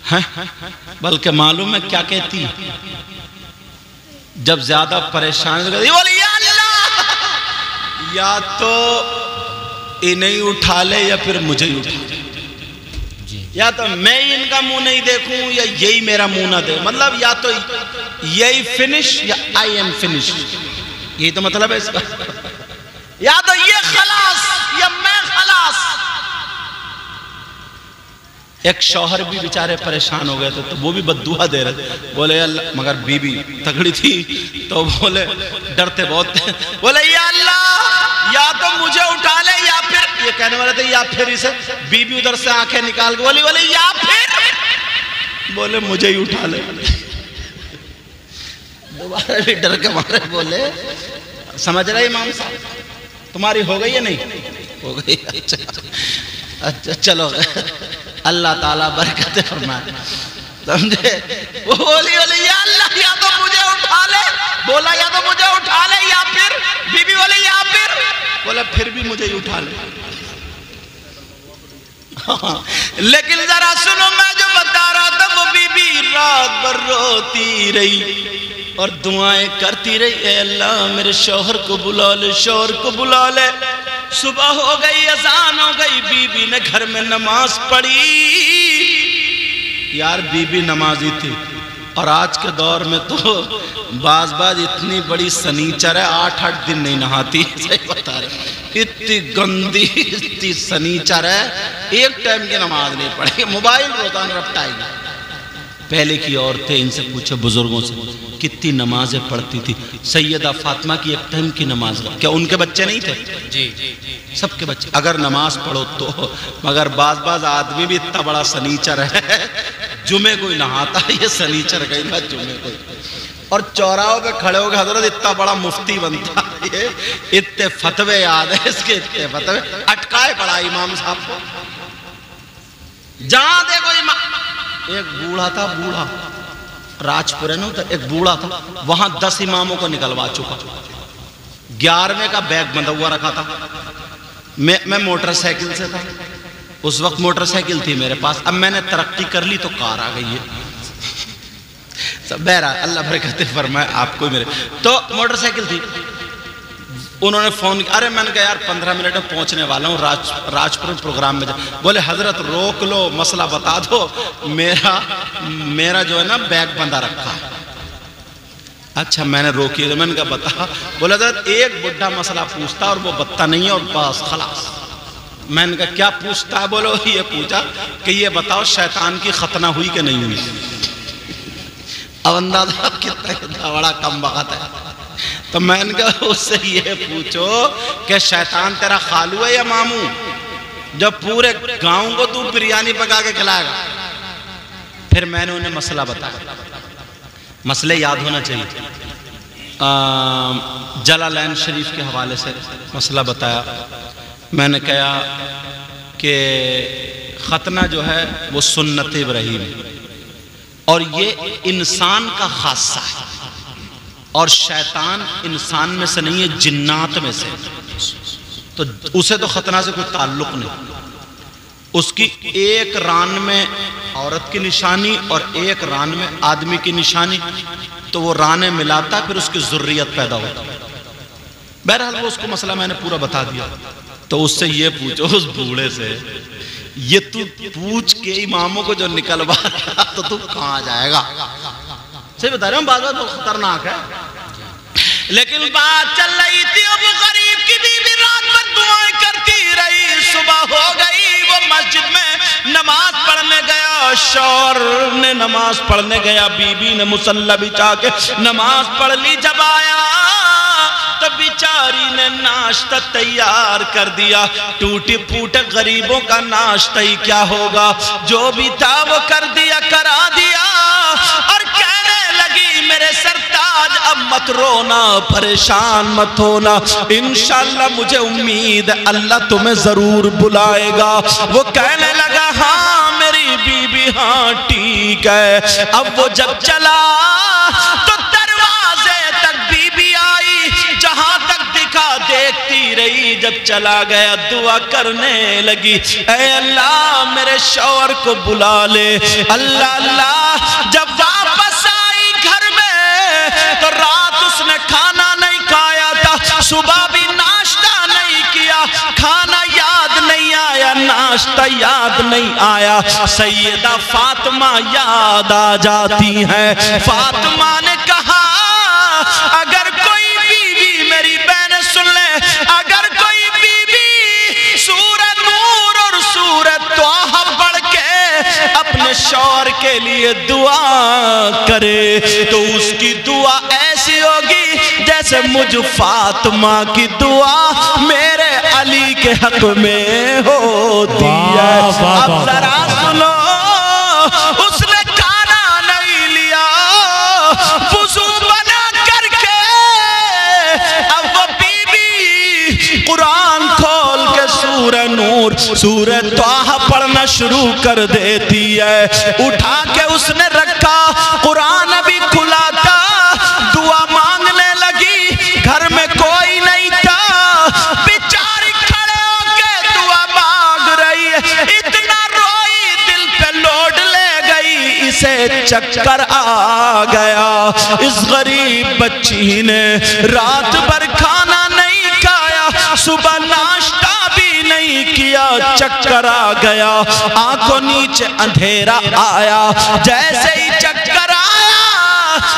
Speaker 1: हैं, बल्कि मालूम है क्या कहती है? जब ज्यादा परेशान बोले या अल्लाह, या तो इन्हें उठा ले या फिर मुझे ही उठा ले, या तो मैं इनका मुंह नहीं देखूं या यही मेरा मुंह ना दे। मतलब या तो यही फिनिश या आई एम फिनिश, यही तो मतलब है इसका। या तो ये खलास या मैं खलास। एक शौहर भी बेचारे परेशान हो गए थे, तो वो भी बद्दुआ दे रहे थे। बोले अल्लाह, मगर बीबी तगड़ी थी तो बोले, डरते बहुत थे, बोले या अल्लाह, या तो मुझे उठा ले या फिर, ये कहने वाले थे या फिर इसे। बीबी उधर से आंखें निकाल के बोली, बोले या फिर, बोले मुझे ही उठा ले। दोबारा भी डर के मारे बोले, समझ रहे इमाम साहब, तुम्हारी हो गई है? नहीं हो गई। अच्छा चलो, अल्लाह ताला बरकत फरमाए, समझे? वो बोली या अल्लाह, या तो मुझे उठा ले, बोला या तो मुझे उठा ले या फिर, बीबी बोली या फिर, बोला फिर भी मुझे ही उठा ले। लेकिन जरा सुनो, मैं जो बता रहा था, वो बीबी रात भर रोती रही और दुआएं करती रही, ए अल्लाह मेरे शौहर को बुला ले, शौहर को बुला ले। सुबह हो गई, अजान हो गई, बीबी ने घर में नमाज पढ़ी। यार बीबी नमाजी थी, और आज के दौर में तो बाज इतनी बड़ी सनीचर है, 8-8 दिन नहीं नहाती। सही बता रहे, इतनी गंदी, इतनी सनीचर है, एक टाइम की नमाज नहीं पढ़ेगी, मोबाइल रोजाना रपटाएगी। पहले की औरतें, इनसे पूछो बुजुर्गों से, कितनी नमाजें पढ़ती थी। सैयदा फातिमा की एक टाइम की नमाज, क्या उनके बच्चे नहीं थे? जी सबके बच्चे। अगर नमाज पढ़ो तो, मगर बाज आदमी भी इतना बड़ा सनीचर है, जुमे कोई नहाता है, ये सनीचर गई ना जुमे कोई। और चौराहों पे खड़े हो गए, हजरत इतना बड़ा मुफ्ती बनता है, ये इतने फतवे याद है इसके, इतने फतवे अटकाए पड़ा इमाम साहब को। जहां देखो इमाम, एक बूढ़ा था, बूढ़ा राजपुर है ना, तो एक बूढ़ा था, वहां 10 इमामों को निकलवा चुका। 11वें का बैग बंधा हुआ रखा था। मैं मोटरसाइकिल से था, उस वक्त मोटरसाइकिल थी मेरे पास, अब मैंने तरक्की कर ली तो कार आ गई है। बहरहाल अल्लाह बरकत फरमाए आपको मेरे। तो मोटरसाइकिल थी, उन्होंने फ़ोन किया, अरे मैंने कहा यार 15 मिनट में पहुंचने वाला हूँ, राजपुर प्रोग्राम में। बोले हजरत रोक लो, मसला बता दो, मेरा जो है ना बैग बंधा रखा है। अच्छा मैंने रोकी, तो मैंने कहा बता। बोला हजरत एक बुढ़ा मसला पूछता और वो बता नहीं है और बस खलास। मैंने कहा क्या पूछता है? बोलो ये पूछा कि ये बताओ शैतान की खतना हुई कि नहीं हुई। अब अंदाजा कितना बड़ा कम वक्त है। तो मैंने कहा उससे ये पूछो कि शैतान तेरा खालू है या मामू, जब पूरे गांव को तू बिरयानी पका के खिलाएगा। फिर मैंने उन्हें मसला बताया, मसले याद होना चाहिए। जलालैन शरीफ के हवाले से मसला बताया। मैंने कहा कि खतना जो है वो सुन्नत इब्राहीम है और ये इंसान का खासा है और शैतान इंसान में से नहीं है, जिन्नात में से। तो उसे तो खतना से कोई ताल्लुक नहीं। उसकी एक रान में औरत की निशानी और एक रान में आदमी की निशानी, तो वो राने मिलाता फिर उसकी ज़ुर्रियत पैदा होता। बहरहाल वो उसको मसला मैंने पूरा बता दिया। तो उससे ये पूछो उस बूढ़े से, ये तू पूछ के इमामों को जो निकलवा तो तू कहाँ जाएगा? सही बता रहे हूँ, बात बहुत खतरनाक है। लेकिन बात चल रही थी, अब गरीब की बीवी रात भर दुआएं करती रही। सुबह हो गई, वो मस्जिद में नमाज पढ़ने गया, शौहर ने नमाज पढ़ने गया, बीबी ने मुसल्ला बिछा के नमाज पढ़ ली। जब आया तो बेचारी ने नाश्ता तैयार कर दिया। टूटे फूटे गरीबों का नाश्ता ही क्या होगा, जो भी था वो कर दिया, करा दिया। और कहने लगी मेरे सरताज अब मत रोना, परेशान मत होना, इंशाअल्लाह मुझे उम्मीद है अल्लाह तुम्हें जरूर बुलाएगा। वो कहने लगा हाँ मेरी बीबी हाँ ठीक है। अब वो जब चला तो दरवाजे तक बीबी आई, जहां तक दिखा देखती रही। जब चला गया दुआ करने लगी, ऐ अल्लाह मेरे शौहर को बुला ले, अल्लाह अल्लाह। जब वापस आई घर में तो रात उसने खाना नहीं खाया था, सुबह भी नाश्ता नहीं किया, खाना याद नहीं आया, नाश्ता याद नहीं आया। सैयदा फातिमा याद आ जाती है। फातिमा ने कहा अगर कोई बीवी, मेरी बहन सुन ले, अगर कोई बीवी सूरत नूर और सूरत तौहा पढ़ के अपने शौहर के लिए दुआ करे तो उसकी दुआ ऐसी होगी जैसे मुझ फातिमा की दुआ मेरे अली के हक में होती है। अब जरा सुनो, उसने खाना नहीं लिया, वुज़ू बना करके अब वो बीबी कुरान खोल के सूरह नूर सूरह तौहा पढ़ना शुरू कर देती है। उठा के उसने रखा, कुरान अभी खुला था, दुआ मांगने लगी। घर में कोई नहीं था, बेचारी खड़े होके दुआ मांग रही है। इतना रोई दिल पे लोड ले गई, इसे चक्कर आ गया। इस गरीब बच्ची ने रात भर खाना नहीं खाया, सुबह नाश्ता भी नहीं किया, चक्कर आ गया, आंखों नीचे अंधेरा आया। जैसे ही चक्कर आया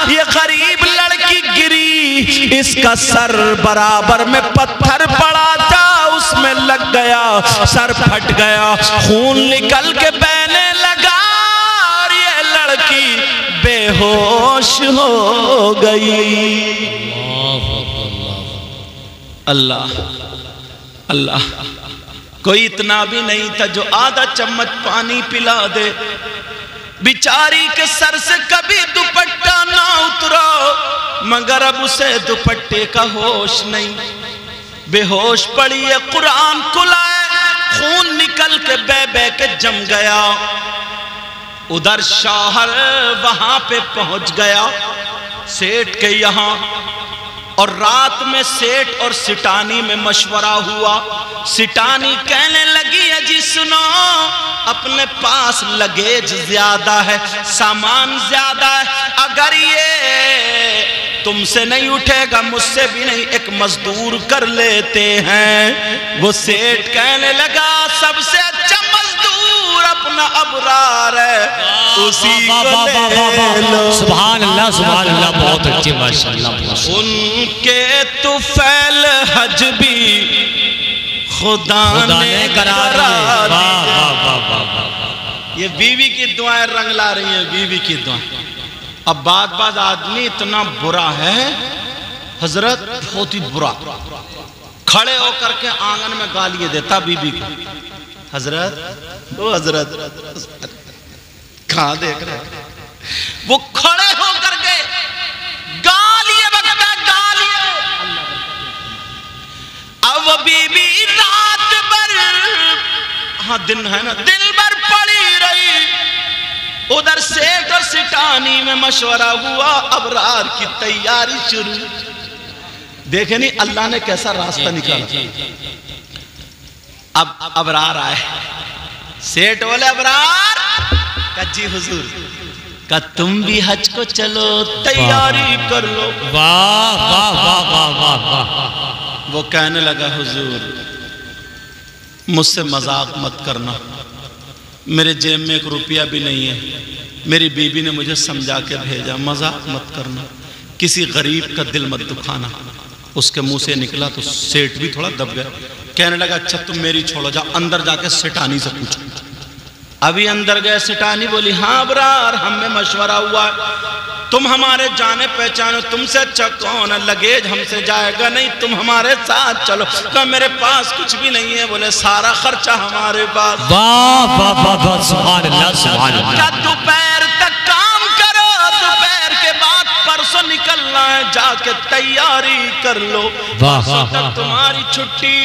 Speaker 1: ये गरीब लड़की गिरी, इसका सर बराबर में पत्थर पड़ा था, उसमें लग गया, सर फट गया, खून निकल के बहने लगा और ये लड़की बेहोश हो गई। अल्लाह अल्लाह, कोई इतना भी नहीं था जो आधा चम्मच पानी पिला दे। बिचारी के सर से कभी दुपट्टा ना उतरा, मगर अब उसे दुपट्टे का होश नहीं, बेहोश पड़ी है। कुरान खुला है, खून निकल के बह बह के जम गया। उधर शौहर वहां पे पहुंच गया सेठ के यहां, और रात में सेठ और सिटानी में मशवरा हुआ सिटानी कहने लगी अजी सुनो, अपने पास लगेज ज्यादा है, सामान ज्यादा है, अगर ये तुमसे नहीं उठेगा मुझसे भी नहीं, एक मजदूर कर लेते हैं। वो सेठ कहने लगा सबसे अच्छा मजदूर अपना अबरार है, उसी को ले लो।
Speaker 2: सुभान अल्लाह सुभान अल्लाह, बहुत अच्छे माशाअल्लाह।
Speaker 1: उनके तुफैल हज भी खुदा ने करा दी। ये बीवी की दुआएं रंग ला रही है, बीवी की दुआएं। अब बात आदमी इतना बुरा है हजरत, बहुत ही बुरा, खड़े होकर के आंगन में गालियां देता बीबी को। हजरत वो हजरत कहां देख रहे, वो खड़े होकर के गालियां बकता, गालियां। अब वो बीबी रात भर, हाँ दिन है ना, दिन भर पड़ी रही। उधर सेठ और सिटानी में मशवरा हुआ, अबरार की तैयारी शुरू। देखे नहीं अल्लाह ने कैसा रास्ता निकाला। अब अबरार आए, सेठ बोले अबरार का जी हुजूर का तुम भी हज को चलो, तैयारी कर लो।
Speaker 2: वाह वाह वाह वाह वाह वाह।
Speaker 1: वो कहने लगा हुजूर मुझसे मजाक मत करना, मेरे जेब में एक रुपया भी नहीं है, मेरी बीबी ने मुझे समझा के भेजा, मजाक मत करना, किसी गरीब का दिल मत दुखाना। उसके मुंह से निकला तो सेठ भी थोड़ा दब गया, कहने लगा अच्छा तुम मेरी छोड़ो, जा अंदर जाके सिटानी से पूछो। अभी अंदर गए, सिटानी बोली हाँ अबरार हमें मशवरा हुआ, तुम हमारे जाने पहचानो, तुमसे अच्छा कौन है, लगेज हमसे जाएगा नहीं, तुम हमारे साथ चलो। कहा मेरे पास कुछ भी नहीं है, बोले सारा खर्चा हमारे पास।
Speaker 2: वाह वाह वाह वाह सुभान अल्लाह सुभान अल्लाह।
Speaker 1: दोपहर तक काम करो, दोपहर के बाद परसों निकलना है, जाके तैयारी कर लो, परसों तक तुम्हारी छुट्टी।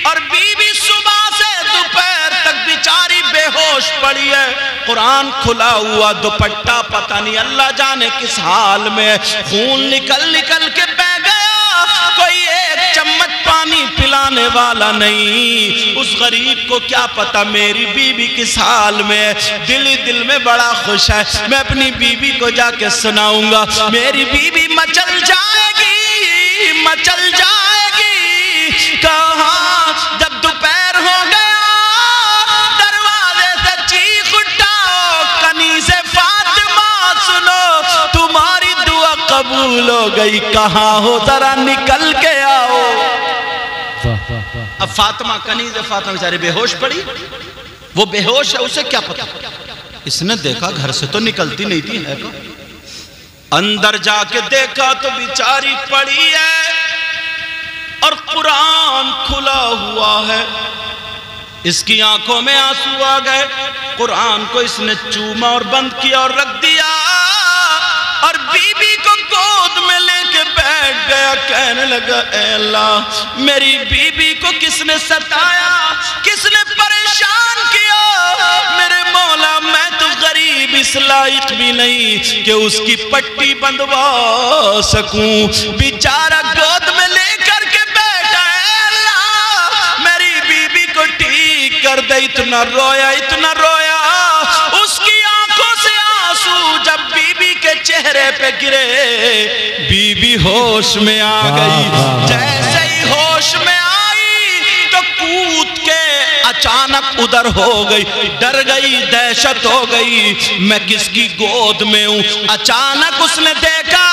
Speaker 1: और बीबी सुबह से दोपहर तक बेचारी बेहोश पड़ी है, कुरान खुला हुआ, दुपट्टा पता नहीं अल्लाह जाने किस हाल में, खून निकल निकल के बह गया, कोई एक चम्मच पानी पिलाने वाला नहीं। उस गरीब को क्या पता मेरी बीबी किस हाल में, दिल ही दिल में बड़ा खुश है, मैं अपनी बीबी को जाके सुनाऊंगा, मेरी बीबी मचल जाएगी, मचल जाएगी। कहा जब दोपहर हो गया, दरवाजे से चीख उठाओ, कनी से फातिमा सुनो, तुम्हारी दुआ कबूल हो गई, कहाँ हो जरा निकल के आओ। अब फातिमा कनी से, फातिमा बेचारी बेहोश पड़ी, वो बेहोश है, उसे क्या पता, इसने देखा घर से तो निकलती नहीं थी, है का? अंदर जाके देखा तो बेचारी पड़ी है और कुरान खुला हुआ है, इसकी आंखों में आंसू आ गए, कुरान को इसने चूमा और बंद किया और रख दिया, और बीबी को गोद में लेके बैठ गया, कहने लगा ऐ अल्लाह मेरी बीबी को किसने सताया, किसने परेशान किया, मेरे मौला मैं तो गरीब इस लायक भी नहीं कि उसकी पट्टी बंधवा सकूं, बेचारा गोद में लेकर के बैठा है, अल्लाह मेरी बीबी को ठीक कर दे। इतना रोया, इतना रोया, उसकी आंखों से आंसू जब बीबी के चेहरे पे गिरे, बीबी होश में आ गई। जैसे ही होश में आई तो कूद के अचानक उधर हो गई, डर गई, दहशत हो गई, मैं किसकी गोद में हूं। अचानक उसने देखा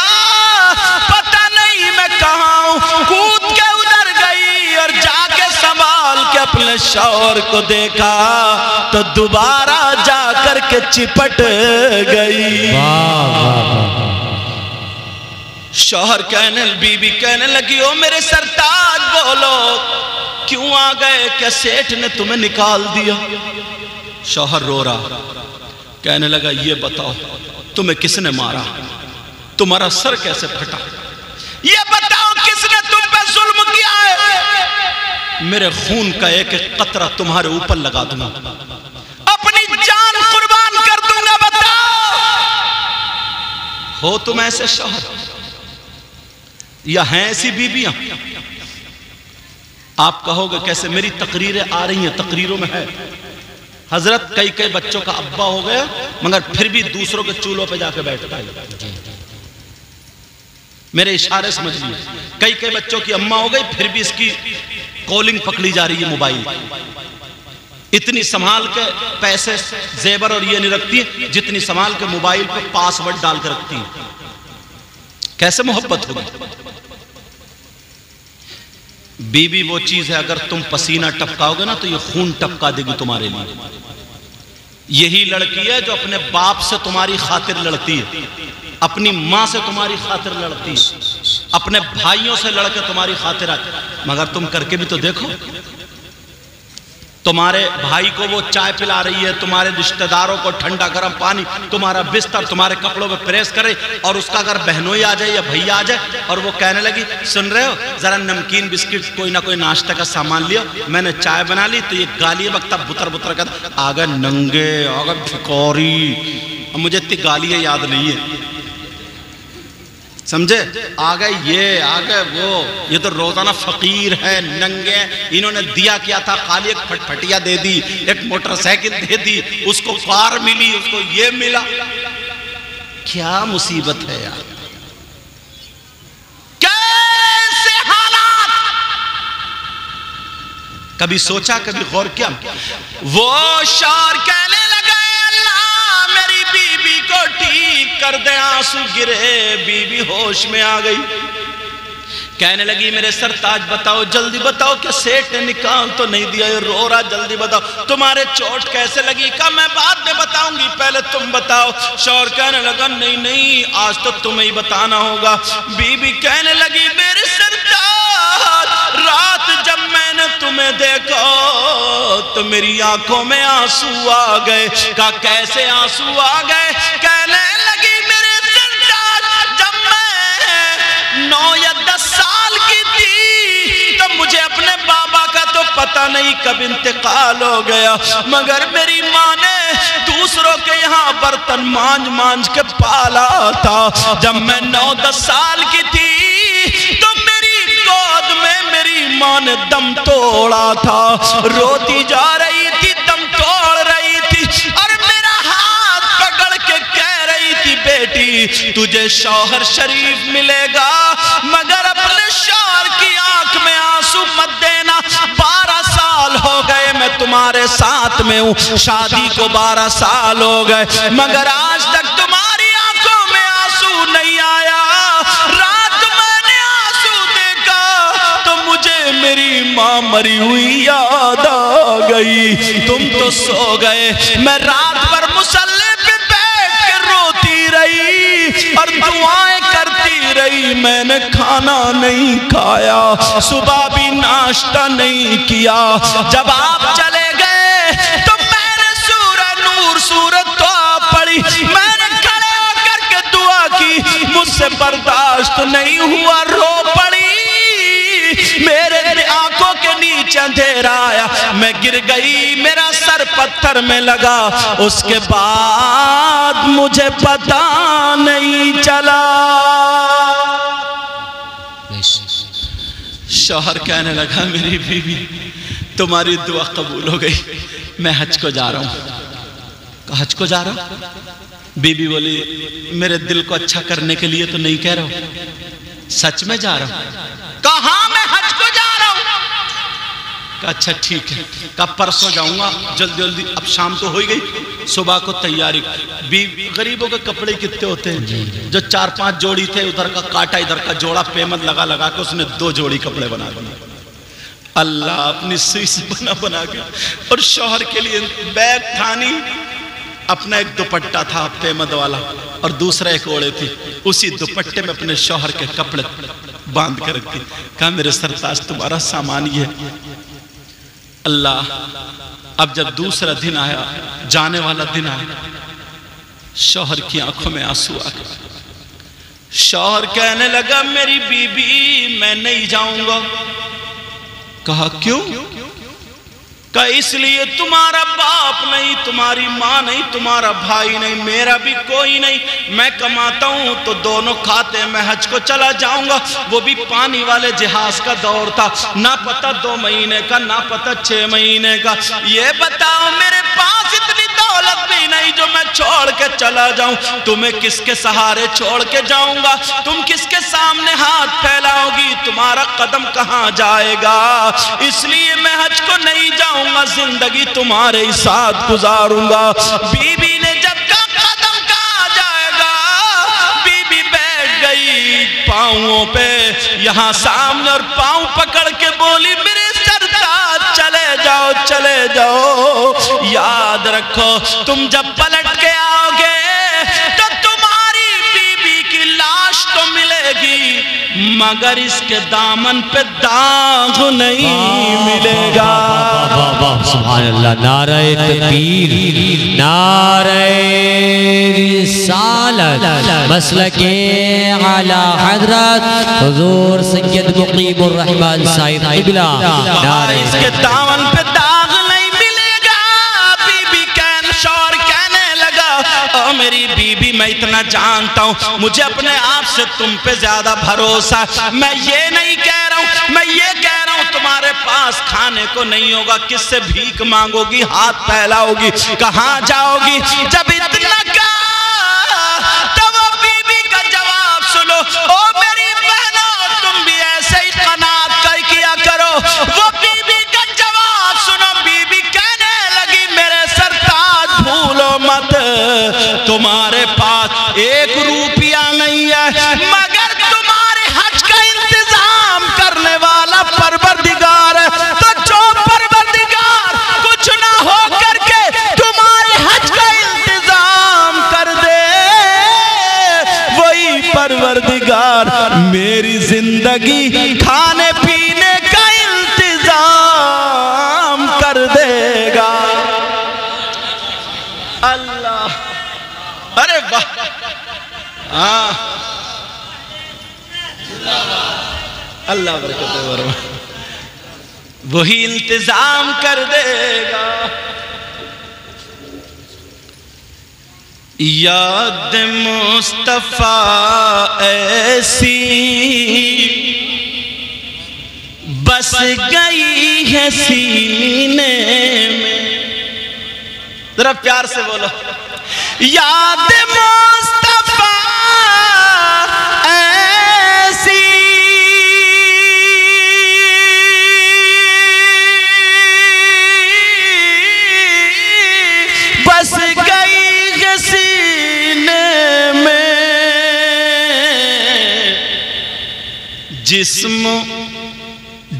Speaker 1: पता नहीं मैं कहां हूं, कूद के उधर गई और जाके संभाल के अपने शौहर को देखा तो दोबारा जाकर के चिपट गई। शौहर कहने, बीबी कहने लगी ओ मेरे सरताज बोलो क्यों आ गए, क्या सेठ ने तुम्हें निकाल दिया? शौहर रो रहा, कहने लगा ये बताओ तुम्हें किसने मारा, तुम्हारा सर कैसे फटा, ये बताओ किसने तुम पे जुल्म किया है, मेरे खून का एक एक कतरा तुम्हारे ऊपर लगा दूंगा, अपनी जान कुर्बान कर दूंगा, बताओ। हो तुम ऐसे शौहर या हैं ऐसी बीबियां? आप कहोगे कैसे? मेरी तकरीरें आ रही हैं, तकरीरों में है हजरत कई कई बच्चों का अब्बा हो गया मगर फिर भी दूसरों के चूल्हों पे जाके बैठता है। मेरे इशारे समझ लिए, कई कई बच्चों की अम्मा हो गई फिर भी इसकी कॉलिंग पकड़ी जा रही है मोबाइल। इतनी संभाल के पैसे जेवर और ये नहीं रखती है जितनी संभाल के मोबाइल पे पासवर्ड डाल के रखती है। कैसे मोहब्बत होगी? बीबी वो चीज है अगर तुम पसीना टपकाओगे ना तो ये खून टपका देगी तुम्हारे लिए। यही लड़की है जो अपने बाप से तुम्हारी खातिर लड़ती है, अपनी मां से तुम्हारी खातिर लड़ती है, अपने भाइयों से लड़के तुम्हारी खातिर आती। मगर तुम करके भी तो देखो, तुम्हारे भाई को वो चाय पिला रही है, तुम्हारे रिश्तेदारों को ठंडा गर्म पानी, तुम्हारा बिस्तर तुम्हारे कपड़ों में प्रेस करे, और उसका अगर बहनोई आ जाए या भैया आ जाए और वो कहने लगी सुन रहे हो जरा नमकीन बिस्किट कोई ना कोई नाश्ता का सामान लियो, मैंने चाय बना ली, तो ये गाली वक्ता बुतर बुतर कर आ गए नंगे, आ गए भिखारी। मुझे इतनी गालियां याद नहीं है, समझे? आ गए ये, आ गए वो, ये तो रोजाना फकीर है, नंगे। इन्होंने दिया क्या था? खाली एक फटफटिया दे दी, एक मोटरसाइकिल दे दी, उसको कार मिली, उसको ये मिला। क्या मुसीबत है यार, कैसे हालात! कभी सोचा, कभी गौर किया? वो शार कहने लगा अल्लाह मेरी बीबी को ठीक कर दे, आंसू गिरे, बीबी होश में आ गई। कहने लगी मेरे सरताज बताओ, जल्दी बताओ कि सेठ ने निकाल तो नहीं दिया? रो रहा, जल्दी बताओ तुम्हारे चोट कैसे लगी? कहा मैं बाद में बताऊंगी, पहले तुम बताओ। शौहर कहने लगा नहीं नहीं आज तो तुम्हें ही बताना होगा। बीबी कहने लगी मेरे सरताज रात जब मैंने तुम्हें देखा तो मेरी आंखों में आंसू आ गए। कहा कैसे आंसू आ गए? कहने लगी मेरे सरताज जब मैं 9 या 10 साल की थी तो मुझे अपने बाबा का तो पता नहीं कब इंतकाल हो गया, मगर मेरी माँ ने दूसरों के यहाँ बर्तन मांझ मांझ के पाला था। जब मैं 9-10 साल की थी तो मेरी गोद में मेरी माँ ने दम तोड़ा था, रोती जा रही थी, दम तोड़ रही थी, और मेरा हाथ पकड़ के कह रही थी बेटी तुझे शौहर शरीफ मिलेगा मगर अपने शौहर की आंख में आंसू मत देना। 12 साल हो गए मैं तुम्हारे साथ में हूँ, शादी को 12 साल हो गए मगर आज तक तुम्हारी आंखों में आंसू नहीं आया। रात मैंने आंसू देखा तो मुझे मेरी माँ मरी हुई याद आ गई। तुम तो सो गए, मैं रात भर मुसल्ले पे बैठ के रोती रही और दुआएं करती रही, मैंने खाना नहीं खाया, सुबह भी नाश्ता नहीं किया। जब आप चले गए तो मैंने सूरह नूर सूरत तौबा पढ़ी, मैंने खड़े होकर के दुआ की, मुझसे बर्दाश्त नहीं हुआ, रो पड़ी, मेरे आंखों के नीचे अंधेरा आया, मैं गिर गई, मेरा सर पत्थर में लगा, उसके बाद मुझे पता नहीं चला। शौहर कहने लगा मेरी बीवी तुम्हारी दुआ कबूल हो गई, मैं हज को जा रहा हूं। हज को जा रहा हूं? बीवी बोली मेरे दिल को अच्छा करने के लिए तो नहीं कह रहा हूं, सच में जा रहा हूं। कहा मैं हज को जा रहा हूं। कहा अच्छा ठीक है। कहा परसों जाऊंगा, जल्दी जल्दी, अब शाम तो हो ही गई, सुबह को तैयारी। गरीबों के कपड़े कितने होते हैं, जो 4-5 जोड़ी थे, उधर का काटा इधर का जोड़ा, पेमत लगा लगा के उसने 2 जोड़ी कपड़े बना दिए। अल्लाह अपनी सुई से बना बना के, और शौहर के लिए बैग ठानी, अपना एक दुपट्टा था पेमत वाला और दूसरा एक ओढ़े थी, उसी दुपट्टे में अपने शौहर के कपड़े बांध कर रखती। कहा मेरे सरताज तुम्हारा सामान ही है। अल्लाह अब जब दूसरा दिन आया, जाने वाला दिन आया, शौहर की आंखों में आंसू आ गए। शौहर कहने लगा मेरी बीबी मैं नहीं जाऊंगा। कहा क्यों? का इसलिए तुम्हारा बाप नहीं, तुम्हारी माँ नहीं, तुम्हारा भाई नहीं, मेरा भी कोई नहीं। मैं कमाता हूँ तो दोनों खाते, मैं हज को चला जाऊंगा। वो भी पानी वाले जहाज का दौर था, ना पता 2 महीने का, ना पता 6 महीने का। ये बताओ मेरे पास इतनी दौलत भी नहीं जो मैं छोड़ के चला जाऊं। तुम्हें किसके सहारे छोड़ के जाऊंगा? तुम किसके सामने हाथ फैलाओगी? तुम्हारा कदम कहाँ जाएगा? इसलिए मैं हज को नहीं जाऊंगा, जिंदगी तुम्हारे ही साथ गुजारूंगा। बीबी ने जब कहा कदम कहाँ जाएगा, बीबी बैठ गई पांवों पे यहाँ सामने और पांव पकड़ के बोली, मेरे सरताज चले जाओ, चले जाओ। याद रखो तुम जब पलट के आओगे तो तुम्हारी बीबी की लाश तो मिलेगी, मगर इसके दामन पे दाग नहीं मिलेगा।
Speaker 2: सुभान अल्लाह। नारे तकबीर, नारे रिसालत, मसलके आला हज़रत हुज़ूर सैयद मुक़ीमुर रहमान साहिब क़िबला। नारे
Speaker 1: इसके दामन पे दाग नहीं मिलेगा। बीबी कहने, शौहर कहने लगा, ओ मेरी बीबी, मैं इतना जानता हूँ, मुझे अपने आप से तुम पे ज्यादा भरोसा। मैं ये नहीं कह रहा हूँ, मैं ये कह रहा हूँ तुम्हारे पास खाने को नहीं होगा, किससे भीख मांगोगी, हाथ फैलाओगी, कहाँ जाओगी? जब इतना कहा तो वो बीबी का जवाब सुनो। ओ मेरी बहनों, तुम भी ऐसे ही कनात कर किया करो। वो बीबी का जवाब सुनो। बीबी कहने लगी, मेरे सरताज भूलो मत, तुम्हारे पास 1 रुपया नहीं है, मगर तुम्हारे हज का इंतजाम करने वाला परवरदिगार है। तो जो परवरदिगार कुछ ना हो करके तुम्हारे हज का इंतजाम कर दे, वही परवरदिगार मेरी जिंदगी खाने पीने का इंतजाम कर देगा। अल्लाह, अरे वाह, हाँ, अल्लाह बरकत फरमा, वही इंतजाम कर देगा। याद मुस्तफा ऐसी बस गई है सीने में। जरा प्यार से बोलो, याद मुस्तफा ऐसी बस गई है सीने में।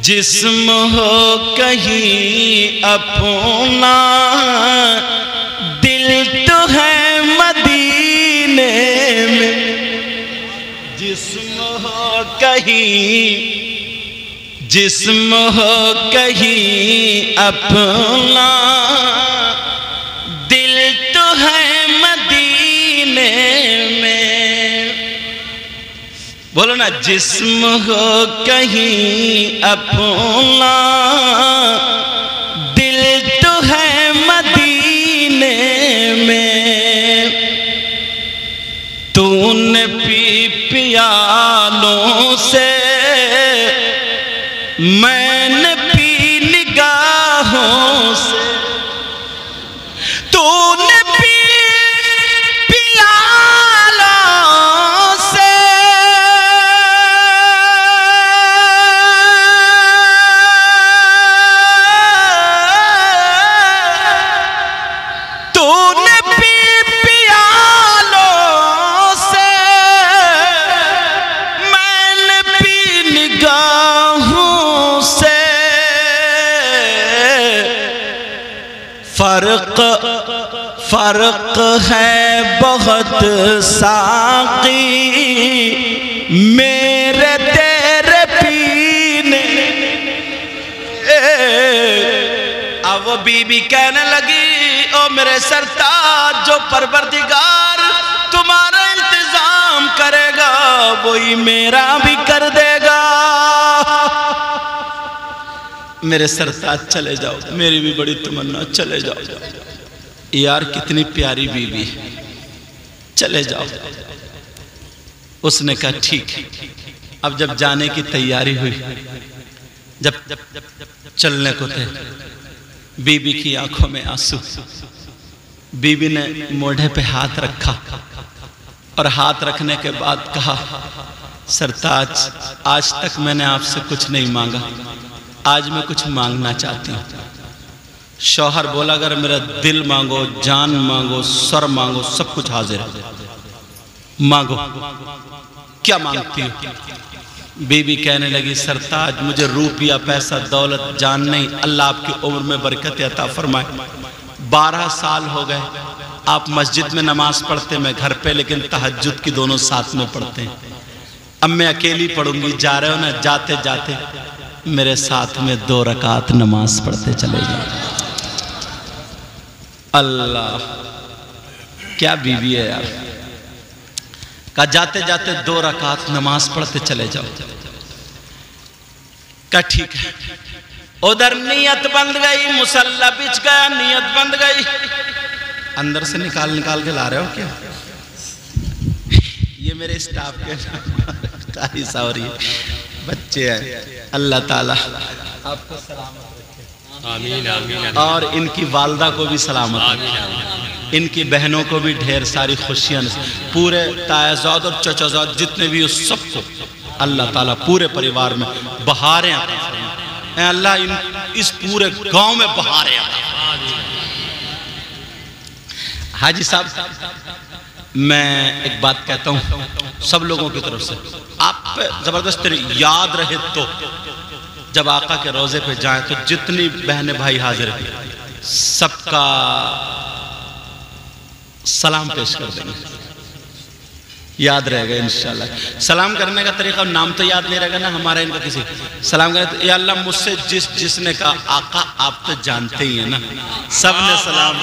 Speaker 1: जिस्म हो कहीं अपना, दिल तो है मदीने में। जिस्म हो कहीं अपना, दिल तो है मदीने में। बोलो ना, जिस्म हो कहीं अपना, दिल तो है मदीने में। तूने पी पियालों से, मैंने पी निगाहों से। तूने पी पियालों से, तूने पी पियालों से, मैंने पी निगाहों से। फर्क है बहुत साकी मेरे तेरे पीने। अब वो बीबी कहने लगी, ओ मेरे सरताज, जो परवरदिगार तुम्हारा इंतजाम करेगा वही मेरा भी कर देगा। मेरे सरताज चले जाओ, मेरी भी बड़ी तमन्ना, चले जाओ। यार कितनी प्यारी बीवी, चले जाओ। उसने कहा ठीक। अब जब जाने की तैयारी हुई, जब चलने को थे, बीबी की आंखों में आंसू। बीबी ने मोढ़े पे हाथ रखा और हाथ रखने के बाद कहा, सरताज आज तक मैंने आपसे कुछ नहीं मांगा, आज मैं कुछ मांगना चाहती हूँ। शौहर बोला, अगर मेरा दिल मांगो, जान मांगो, सर मांगो, सब कुछ हाजिर है, मांगो। क्या मांगती हो? बीबी कहने लगी, सरताज मुझे रूपिया, पैसा, दौलत, जान नहीं, अल्लाह आपकी उम्र में बरकत अता फरमाए। 12 साल हो गए आप मस्जिद में नमाज पढ़ते, मैं घर पे, लेकिन तहज्जुद की दोनों साथ में पढ़ते हैं। अब मैं अकेली पढ़ूंगी, जा रहे हो ना, जाते जाते मेरे साथ में 2 रकात नमाज पढ़ते चले जाओ। अल्लाह क्या बीवी है यार। कहा जाते जाते 2 रकात नमाज पढ़ते चले जाओ। कहा ठीक है। उधर नियत बंद गई, मुसल्ला बिछ गया, नियत बंद गई। अंदर से निकाल के ला रहे हो क्या? ये मेरे स्टाफ के कारी सावरी बच्चे हैं। अल्लाह ताला आपको सलामत रखे, आमीन आमीन। और इनकी वालदा को भी सलामत रखे, इनकी बहनों को भी ढेर सारी खुशियां, पूरे तायाजाद और चचाजाद जितने भी उस सबको अल्लाह ताला पूरे परिवार में बहारें अता फरमाए। अल्लाह इस पूरे गांव में बहारें अता। हाजी साहब मैं एक बात कहता हूं सब लोगों की तरफ से, आप पे जबरदस्त याद रहे तो जब आका के रोजे पे जाएं तो जितनी बहनें भाई हाजिर हैं सबका सलाम पेश कर देंगे, याद रहेगा इंशाल्लाह। सलाम करने का तरीका, नाम तो याद नहीं रहेगा ना हमारा, इनका किसी सलाम करें तो, या अल्लाह मुझसे जिसने कहा आका आप तो जानते ही हैं ना, सबने सलाम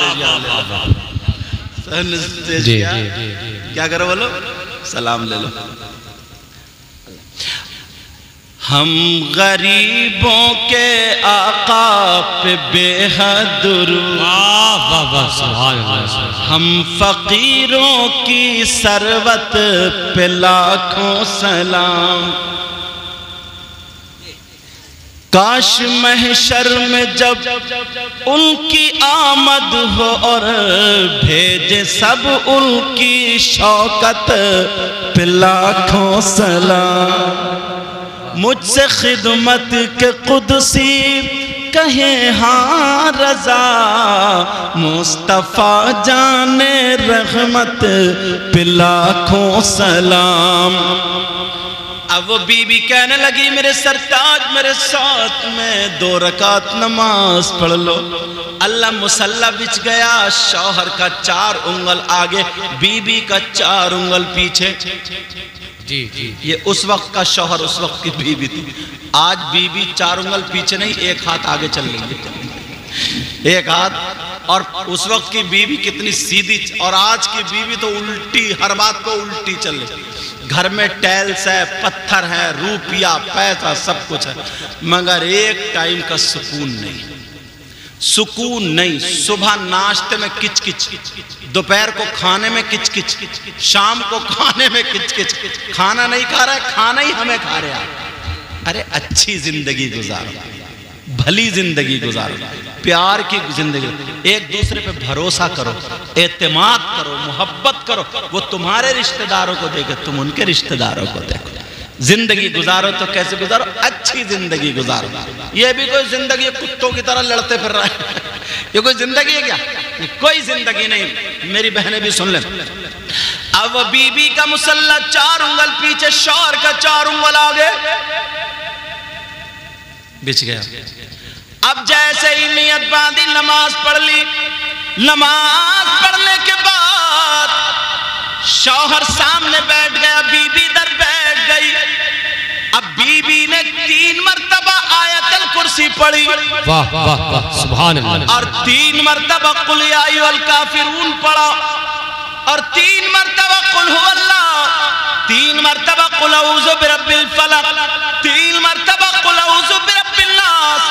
Speaker 1: दे दिया, क्या करो बोलो, सलाम ले लो। हम गरीबों के आका पे बेहद दुरूद, हम फकीरों की सरवत पे लाखों सलाम। काश महशर में जब उनकी आमद हो और भेजे सब उनकी शौकत पे लाखों सलाम। मुझसे खिदमत के कुदसी कहे हाँ रजा, मुस्तफ़ा जाने रहमत पे लाखों सलाम। अब वो बीबी कहने लगी, मेरे सरताज मेरे साथ में 2 रकात नमाज पढ़ लो। अल्लाह मुसल्ला बिछ गया, शौहर का 4 उंगल आगे, बीबी का 4 उंगल पीछे। जी जी, ये उस वक्त का शौहर, उस वक्त की बीबी थी। आज बीबी 4 उंगल पीछे नहीं, 1 हाथ आगे चल रही है, 1 हाथ। और उस वक्त की बीबी कितनी सीधी, और आज की बीबी तो उल्टी, हर बात को उल्टी चल रही। घर में टाइल्स है, पत्थर है, रूपिया, पैसा, सब कुछ है, मगर एक टाइम का सुकून नहीं, सुकून नहीं। सुबह नाश्ते में किचकिच, दोपहर को खाने में किचकिच, शाम को खाने में किचकिच। खाना नहीं खा रहा है, खाना ही हमें खा रहे हैं। अरे अच्छी जिंदगी गुजारो, भली जिंदगी गुजारो, प्यार की जिंदगी, एक दूसरे पे भरोसा करो, एतमाद करो, मोहब्बत करो। वो तुम्हारे रिश्तेदारों को देखे, तुम उनके रिश्तेदारों को देखो। जिंदगी गुजारो तो कैसे गुजारो? अच्छी जिंदगी गुजारो। ये भी कोई जिंदगी कुत्तों की तरह लड़ते फिर रहा है, ये कोई जिंदगी है क्या? ये कोई जिंदगी नहीं। मेरी बहनें भी सुन ले। अब बीबी का मुसल्ला 4 उंगल पीछे, शौहर का 4 उंगल आगे बिछ गया। अब जैसे ही नियत बांधी, नमाज पढ़ ली। नमाज पढ़ने के बाद शौहर सामने बैठ गया, बीबी इधर बैठ गई। अब बीबी ने 3 मरतबा आयतल कुर्सी पढ़ी,
Speaker 2: वाह वाह वाह, सुभान अल्लाह।
Speaker 1: और 3 मरतबा कुल या अय्युहल काफिरून पढ़ा, और 3 मरतबा कुल हुवल्लाह, 3 मरतबा कुल अऊज़ु बिरब्बिल फलक, 3 मरतबा कुल अऊज़ु बिरब्बिन नास,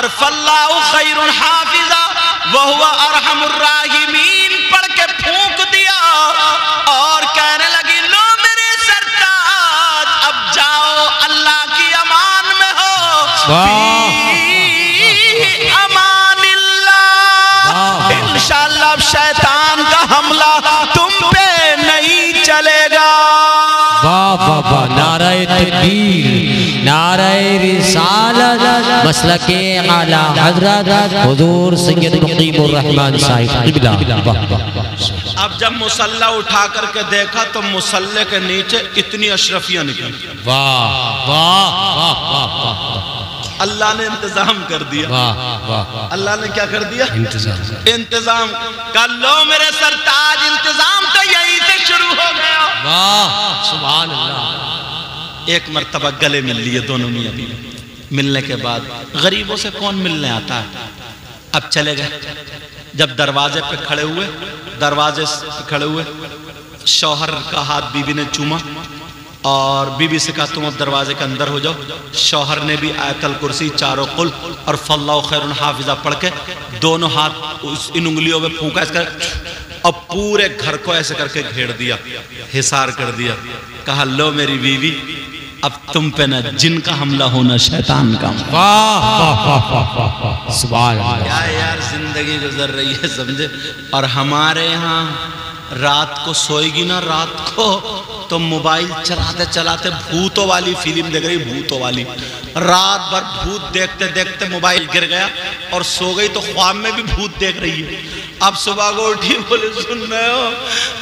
Speaker 1: और फल्लाहु खैरुन हाफिजा व हुवा अरहमुर राहिमीन पढ़ के फूंक दिया और कहने लगी, लो मेरे सरताज, अब जाओ, अल्लाह की अमान में हो, इंशाअल्लाह शैतान का हमला तुम पे नहीं चलेगा।
Speaker 2: वाह वाह वाह, नारे तकबीर, नारे रिसालत, मसलके आला हज़रत हुज़ूर सैयद मुक़ीमुर रहमान साहिब क़िबला।
Speaker 1: अब जब मुसल्ला उठा करके देखा तो मुसल्ले के नीचे इतनी अशरफियां निकली।
Speaker 2: वाह वाह वाह वाह,
Speaker 1: अल्लाह ने इंतजाम कर दिया।
Speaker 2: वाह वाह,
Speaker 1: अल्लाह ने क्या कर दिया? इंतजाम कर लो मेरे सरताज, इंतजाम तो यहीं से शुरू हो गया।
Speaker 2: वाह सुभान अल्लाह।
Speaker 1: एक मर्तबा गले मिल लिए दोनों मियां बीवी। मिलने के बाद गरीबों से कौन मिलने आता है? अब चले गए। जब दरवाजे पे खड़े हुए, दरवाजे पे खड़े हुए, शौहर का हाथ बीवी ने चूमा और बीबी से कहा तुम अब दरवाजे के अंदर हो जाओ। शौहर ने भी आयतल कुर्सी, चारों कुल और फल्लाहु खैरुन हाफिजा पढ़ के दोनों हाथ इन उंगलियों में फूंका और पूरे घर को ऐसे करके घेर दिया, हिसार कर दिया। कहा लो मेरी बीवी, अब तुम पे न जिनका हमला होना शैतान का।
Speaker 2: वाह वाह वाह, सुभान अल्लाह।
Speaker 1: क्या यार जिंदगी गुजर रही है, समझे। और हमारे यहाँ रात को सोएगी ना, रात को तो मोबाइल चलाते चलाते भूतों वाली फिल्म देख रही, भूतों वाली। रात भर भूत देखते देखते मोबाइल गिर गया और सो गई तो ख्वाब में भी भूत देख रही है। अब सुबह को उठी, बोले सुन रहे हो,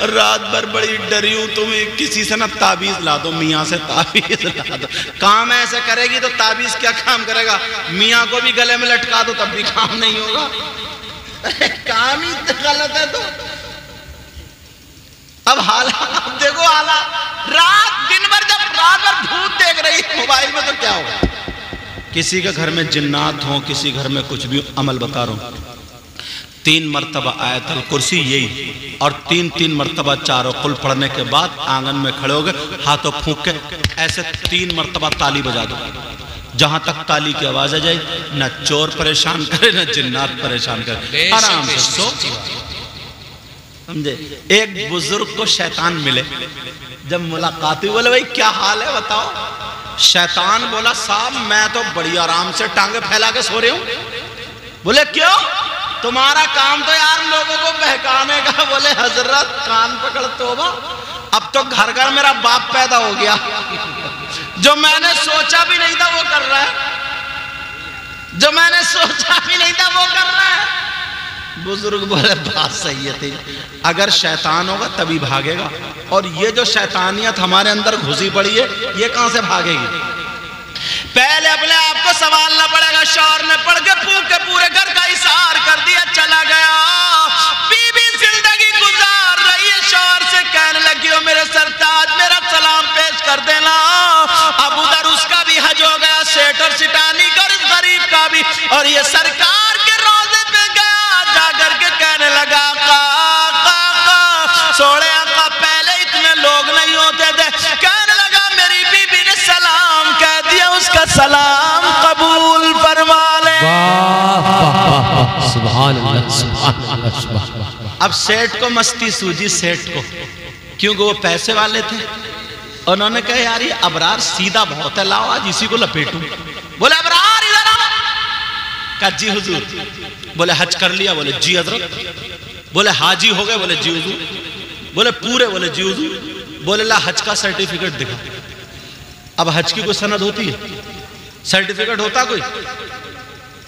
Speaker 1: रात भर बड़ी डरी हूं, तुम्हें किसी से ना ताबीज ला दो, मियाँ से ताबीज ला दो। काम ऐसे करेगी तो ताबीज क्या काम करेगा? मियाँ को भी गले में लटका दो तब भी काम नहीं होगा। काम ही गलत है। तो अब हालात देखो, हालात रात दिन भर, जब रात भर भूत देख रही है मोबाइल में तो क्या होगा? किसी के घर में जिन्नात हो, किसी घर में कुछ भी, अमल बता रहा हूं। 3 मरतबा आयतल कुर्सी यही और 3 मरतबा चारों कुल पढ़ने के बाद आंगन में खड़े हो गए, हाथों फूंक के ऐसे 3 मरतबा ताली बजा दो। जहां तक ताली की आवाज आ जाए, न चोर परेशान करे न जिन्नात परेशान करे, आराम से सो। समझे। एक बुजुर्ग को शैतान मिले, जब मुलाकात हुई, बोले भाई क्या हाल है बताओ। शैतान बोला साहब मैं तो बड़ी आराम से टांगे फैला के सो रही हूं। बोले क्यों? तुम्हारा काम तो यार लोगों को बहकाने का। बोले हजरत कान पकड़ तोबा, अब तो घर घर मेरा बाप पैदा हो गया, जो मैंने सोचा भी नहीं था वो कर रहा है, जो मैंने सोचा भी नहीं था वो कर रहा है। बुजुर्ग बोले बात सही है तेरी, अगर शैतान होगा तभी भागेगा, और ये जो शैतानियत हमारे अंदर घुसी पड़ी है ये कहां से भागेगी? पहले अपने आप को संभालना पड़ेगा। शौहर ने पढ़ के फूंक के पूरे घर का इशार कर दिया, चला गया। बीबी जिंदगी गुजार रही है, शौहर से कहने लगी हो मेरे सरताज मेरा सलाम पेश कर देना। अब उधर उसका भी हज हो गया, सेठ और सिटानी कर इस गरीब का भी, और ये सरकार के रोजे पे गया, जाकर के कहने लगा सोड़े आका पहले इतने लोग नहीं होते थे। कहने लगा मेरी बीबी ने सलाम कह दिया, उसका सलाम कबूल फरमा ले।
Speaker 2: सुभान अल्लाह, सुभान अल्लाह, सुभान अल्लाह।
Speaker 1: अब सेठ को मस्ती सूझी, सेठ को, क्योंकि वो पैसे वाले थे। उन्होंने कहा यार ये अबरार सीधा बहुत है, लाओ आज इसी को लपेटूं। बोले अबरार इधर आओ। कहा जी हुजूर। बोले हज कर लिया? बोले जी हजरत। बोले हाजी हो गए? बोले जी हुजूर। बोले पूरे? बोले जी हुजूर। बोले ला हज का सर्टिफिकेट दिखा। अब हज की कोई सनद होती है? सर्टिफिकेट होता कोई?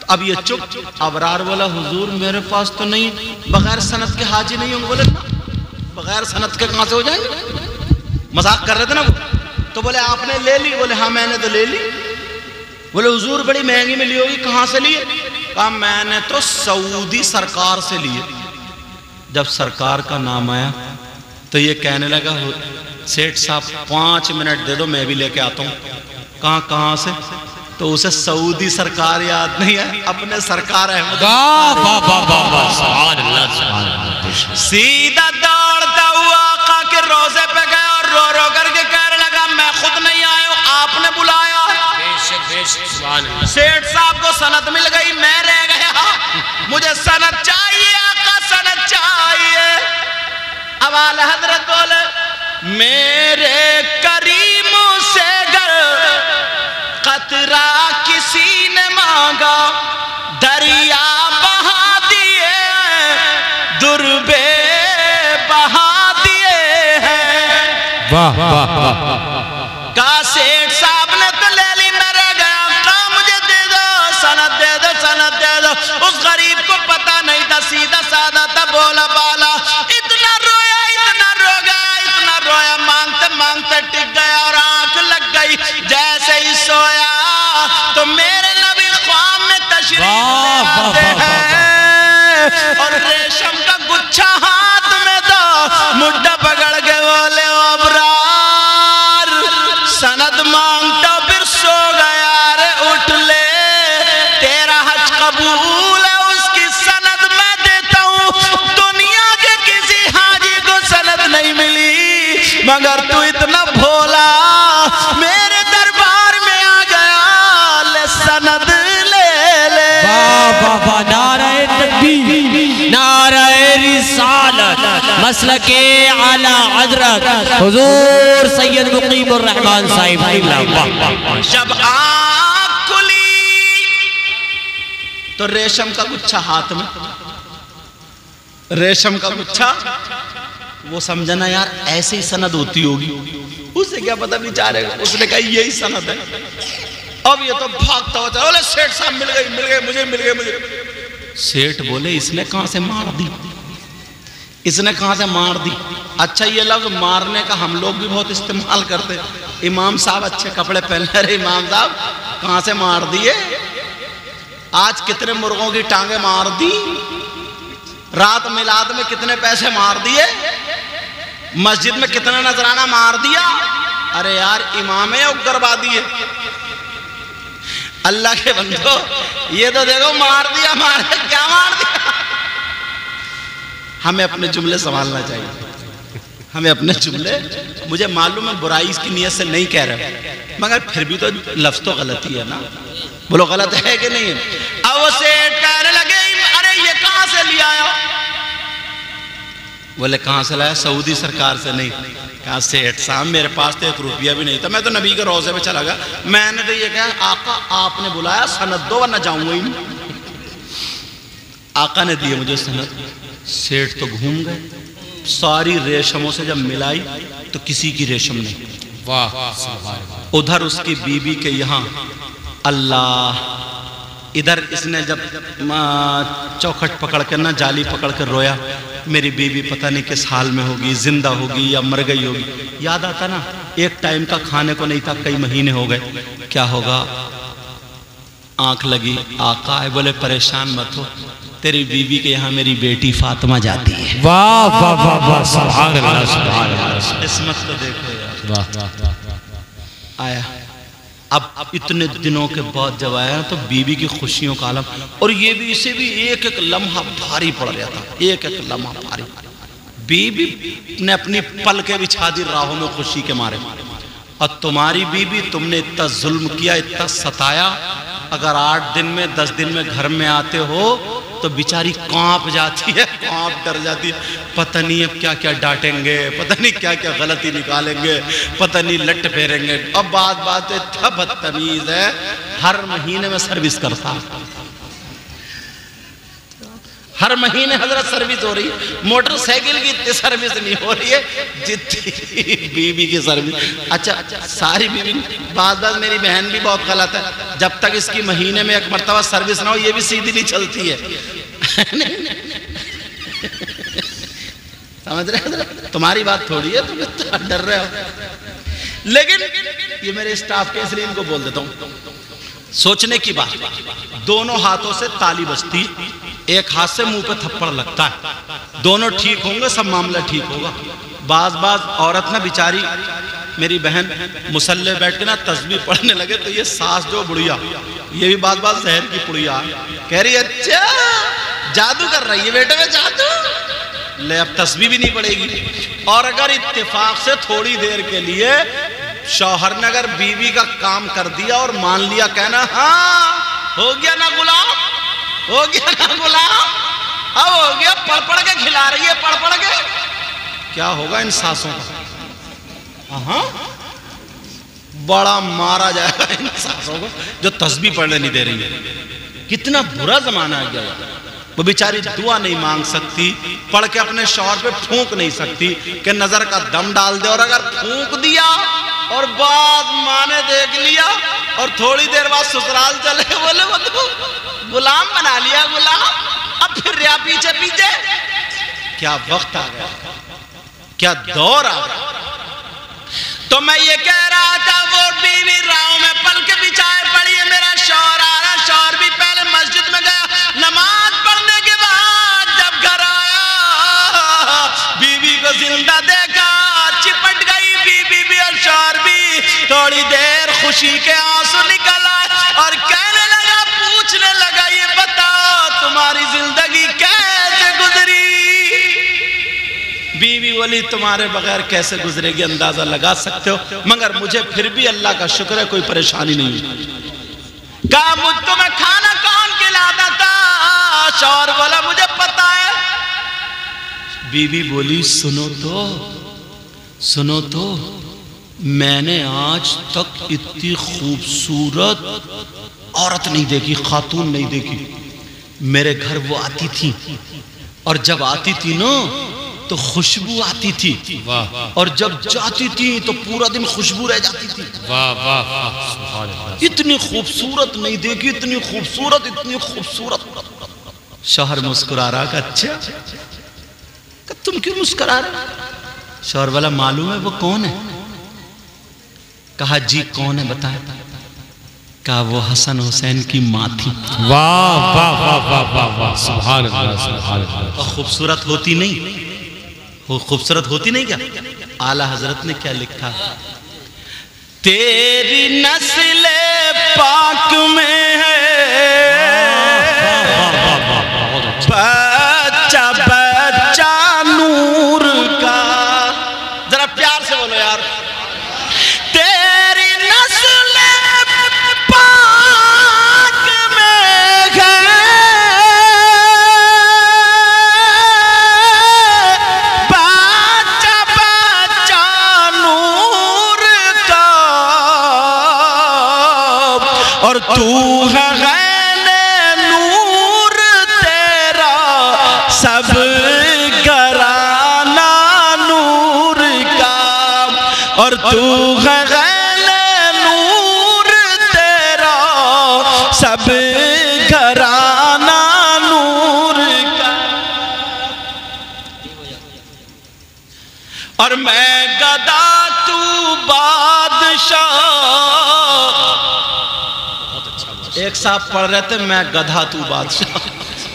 Speaker 1: अब ये चुप। अबरार बोला हुजूर मेरे पास तो नहीं, बगैर सनद के हाजी नहीं होंगे। बोले ना, बगैर सनद के कहां से हो जाएंगे? मजाक कर रहे थे ना वो। तो बोले आपने ले ली? बोले हाँ मैंने तो ले ली। बोले हुजूर बड़ी महंगी मिली होगी, कहां से लिए? कहा मैंने तो सऊदी सरकार से लिए। जब सरकार का नाम आया तो ये कहने लगा सेठ साहब 5 मिनट दे दो मैं भी लेके आता हूँ। कहां से? तो उसे सऊदी सरकार याद नहीं है, अपने सरकार है। सीधा दौड़ता हुआ आका के रोजे पे गया और रो रो करके कहने लगा मैं खुद नहीं आया हूं, आपने बुलाया। सेठ साहब को सनद मिल गई, मैं रह गया, मुझे सनद चाहिए आका, सनद चाहिए। अब आला हजरत बोले मेरे करीम से गर कतरा किसी ने मांगा, दरिया बहा दिए, दुर्बे बहा दिए हैं।
Speaker 2: वाह वाह वाह।
Speaker 1: का सेठ साहब ने तो ले ली, मैं रह गया, कहा मुझे दे दो सनद, दे दो सनद, दे दो। उस गरीब को पता नहीं था, सीधा साधा था, बोला बाला, इतना रोया, इतना रो गया, इतना रोया, मांगते मांगते टिक गया और आंख लग गई। जैसे ही सोया तो मेरे नबी ख्वाब में तशरीफ लाते हैं और रेशम का गुच्छा हाथ में दो, मुड्ढा पकड़ के बोले अबरार सनद मांगता फिर सो गया, रे उठ ले, तेरा हज कबूल है, उसकी सनद मैं देता हूँ। दुनिया के किसी हाजी को सनद नहीं मिली, मगर तू इतना भोला मेरे दरबार में आ गया, ले सनद ले ले।
Speaker 2: वाह वाह वाह। नारे तकबीर, नारे रिसालत, मसलके आला हजरत हुजूर सैयद मुकीमुर रहमान साहिब।
Speaker 1: जब आँख खुली तो रेशम का गुच्छा हाथ में, रेशम का गुच्छा, वो समझा ना यार ऐसे ही सनद होती होगी, उसे क्या पता बेचारे, उसने कहा यही सनद है। अब ये तो भागता हुआ चला, बोले सेठ साहब मिल गई, मिल गई, मुझे मिल गई, मुझे। सेठ बोले इसने कहां से मार दी, इसने कहां से मार दी। अच्छा ये लफ्ज मारने का हम लोग भी बहुत इस्तेमाल करते, इमाम साहब अच्छे कपड़े पहन रहे, इमाम साहब कहां से मार दिए, आज कितने मुर्गों की टांगे मार दी, रात मिलाद में कितने पैसे मार दिए, मस्जिद में कितना नजराना मार दिया। अरे यार इमाम है उग्रवादी है, अल्लाह के बंदो ये तो देखो मार दिया, मार क्या मार दिया। हमें अपने जुमले संभालना चाहिए, हमें अपने जुमले, मुझे मालूम है बुराई इसकी नीयत से नहीं कह रहे, मगर फिर भी तो लफ्ज तो गलत ही है ना, बोलो गलत है कि नहीं है। अब वो सेठ कहने लगे अरे ये कहां से लिया आया, बोले कहां से लाया, सऊदी सरकार से। नहीं, कहा सेठ साहब मेरे पास तो 1 रुपया भी नहीं था, मैं तो नबी के रोज़े पे चला गया, मैंने तो ये कहा आका आपने बुलाया सनद दो वरना जाऊंगा ही नहीं। आका ने दिए मुझे सनद, सेठ तो घूम गए, सारी रेशमों से जब मिलाई तो किसी की रेशम नहीं।
Speaker 2: वाह।
Speaker 1: उधर उसकी बीबी के यहाँ अल्लाह, इधर इसने जब चौखट पकड़ कर ना, जाली पकड़ कर रोया, मेरी बीबी पता नहीं किस हाल में होगी, जिंदा होगी या मर गई होगी। याद आता ना, एक टाइम का खाने को नहीं था, कई महीने हो गए, क्या होगा। आंख लगी, आका है, बोले परेशान मत हो, तेरी बीबी के यहाँ मेरी बेटी फातिमा जाती है।
Speaker 2: वाह वाह वाह वाह, सुभान अल्लाह, सुभान अल्लाह।
Speaker 1: किस्मत तो देखो यार।
Speaker 2: वाह वाह वाह।
Speaker 1: आया अब इतने दिनों के बाद जब आया तो बीबी की खुशियों का आलम, और ये भी इसे भी एक एक लम्हा भारी पड़ रहा था, एक एक लम्हा भारी। बीबी ने अपनी पलकें बिछा दी राहों में खुशी के मारे, और तुम्हारी बीबी तुमने इतना जुल्म किया, इतना सताया, अगर 8 दिन में 10 दिन में घर में आते हो तो बेचारी कांप जाती है, कांप डर जाती है, पता नहीं अब क्या क्या डांटेंगे, पता नहीं क्या क्या गलती निकालेंगे, पता नहीं लट फेरेंगे। अब बात इतना बदतमीज है, हर महीने में सर्विस करता है, हर महीने हजरत सर्विस हो रही है, मोटरसाइकिल की इतनी सर्विस नहीं हो रही है जितनी बीवी की सर्विस। अच्छा सारी बीवी, बात मेरी बहन भी बहुत गलत है, जब तक इसकी महीने में 1 मरतबा सर्विस ना हो ये भी सीधी नहीं चलती है। समझ रहे हैं, तुम्हारी बात थोड़ी है, तुम डर रहे हो, लेकिन ये मेरे स्टाफ के इसलिए इनको बोल देता हूं, सोचने की बात, दोनों हाथों से ताली बजती, एक हाथ से मुंह पे थप्पड़ लगता है, दोनों ठीक होंगे सब मामला ठीक होगा। बाज औरत ना बेचारी मेरी बहन मुसल्ले बैठ के ना तस्बीह पढ़ने लगे तो ये सास जो बुढ़िया, ये भी बात जहर की पुड़िया कह रही है, अच्छा जादू कर रही है बेटे में, जादू ले अब तस्बीह भी नहीं पड़ेगी। और अगर इत्तेफाक से थोड़ी देर के लिए शौहर ने अगर बीवी का काम कर दिया और मान लिया, कहना हाँ हो गया ना गुलाम, हो गया ना गुलाम, अब हो गया, पढ़ पढ़ के खिला रही है, पढ़ पढ़ के। क्या होगा इन सासों का? हाँ, बड़ा मारा जाएगा इन सासों को जो तस्बीह पढ़ने नहीं दे रही है। कितना बुरा जमाना आ गया। वो बेचारी दुआ नहीं मांग सकती, पढ़ के अपने शौहर पे फूंक नहीं सकती कि नजर का दम डाल दे, और अगर फूंक दिया और बाद माँ ने देख लिया और थोड़ी देर बाद ससुराल चले, बोले वो तो गुलाम बना लिया, गुलाम, अब फिर रिया पीछे पीछे। क्या वक्त आ गया, क्या दौर आ गया। तो मैं ये कह रहा था, वो बीवी राहों में पल के बिछाए पड़ी है, मेरा शौहर आ रहा। शौहर भी पहले मस्जिद में गया, नमाज पढ़ने के बाद जब घर आया, बीवी को जिंदा देखा, चिपट गई बीवी भी और शौहर भी। थोड़ी देर खुशी के आंसू निकल आए और कहने लगा, पूछने लगा, ये बताओ तुम्हारी जिंदगी कैसे गुजरी? बीवी बोली, तुम्हारे बगैर कैसे गुजरेगी अंदाजा लगा सकते हो, मगर मुझे फिर भी अल्लाह का शुक्र है कोई परेशानी नहीं हुई। कहा, मुझ तुम्हें खाना कौन खिलाता था? शौहर बोला, मुझे पता है। बीवी बोली, सुनो तो, मैंने आज तक इतनी खूबसूरत औरत नहीं देखी, खातून नहीं देखी। मेरे घर वो आती थी और जब आती थी ना तो खुशबू आती थी, और जब जाती थी तो पूरा दिन खुशबू रह जाती थी।
Speaker 2: वाह वाह वाह,
Speaker 1: इतनी खूबसूरत नहीं देखी, इतनी खूबसूरत, इतनी खूबसूरत। शौहर मुस्कुरा रहा, अच्छा तुम क्यों मुस्कुरा रहे? शौहर वाला, मालूम है वो कौन है? कहा, जी कौन है बताए? कहा, वो हसन हुसैन की माँ थी।
Speaker 2: वाह वाह वाह वाह वाह वाह, सुभान अल्लाह, सुभान अल्लाह।
Speaker 1: और खूबसूरत होती नहीं, वो खूबसूरत होती नहीं क्या? आला हजरत ने क्या लिखा, तेरी नस्ल पाक में है बच्चा बच्चा नूर का। जरा प्यार से बोलो यार, तेरी नस्ल पाक में है बच्चा बच्चा नूर का, और तू है नूर, तेरा सब घराना नूर का, और तू है नूर, तेरा सब घराना नूर का। और मैं गदा तू बादशाह। एक साहब पढ़ रहे थे, मैं गधा तू बादशाह।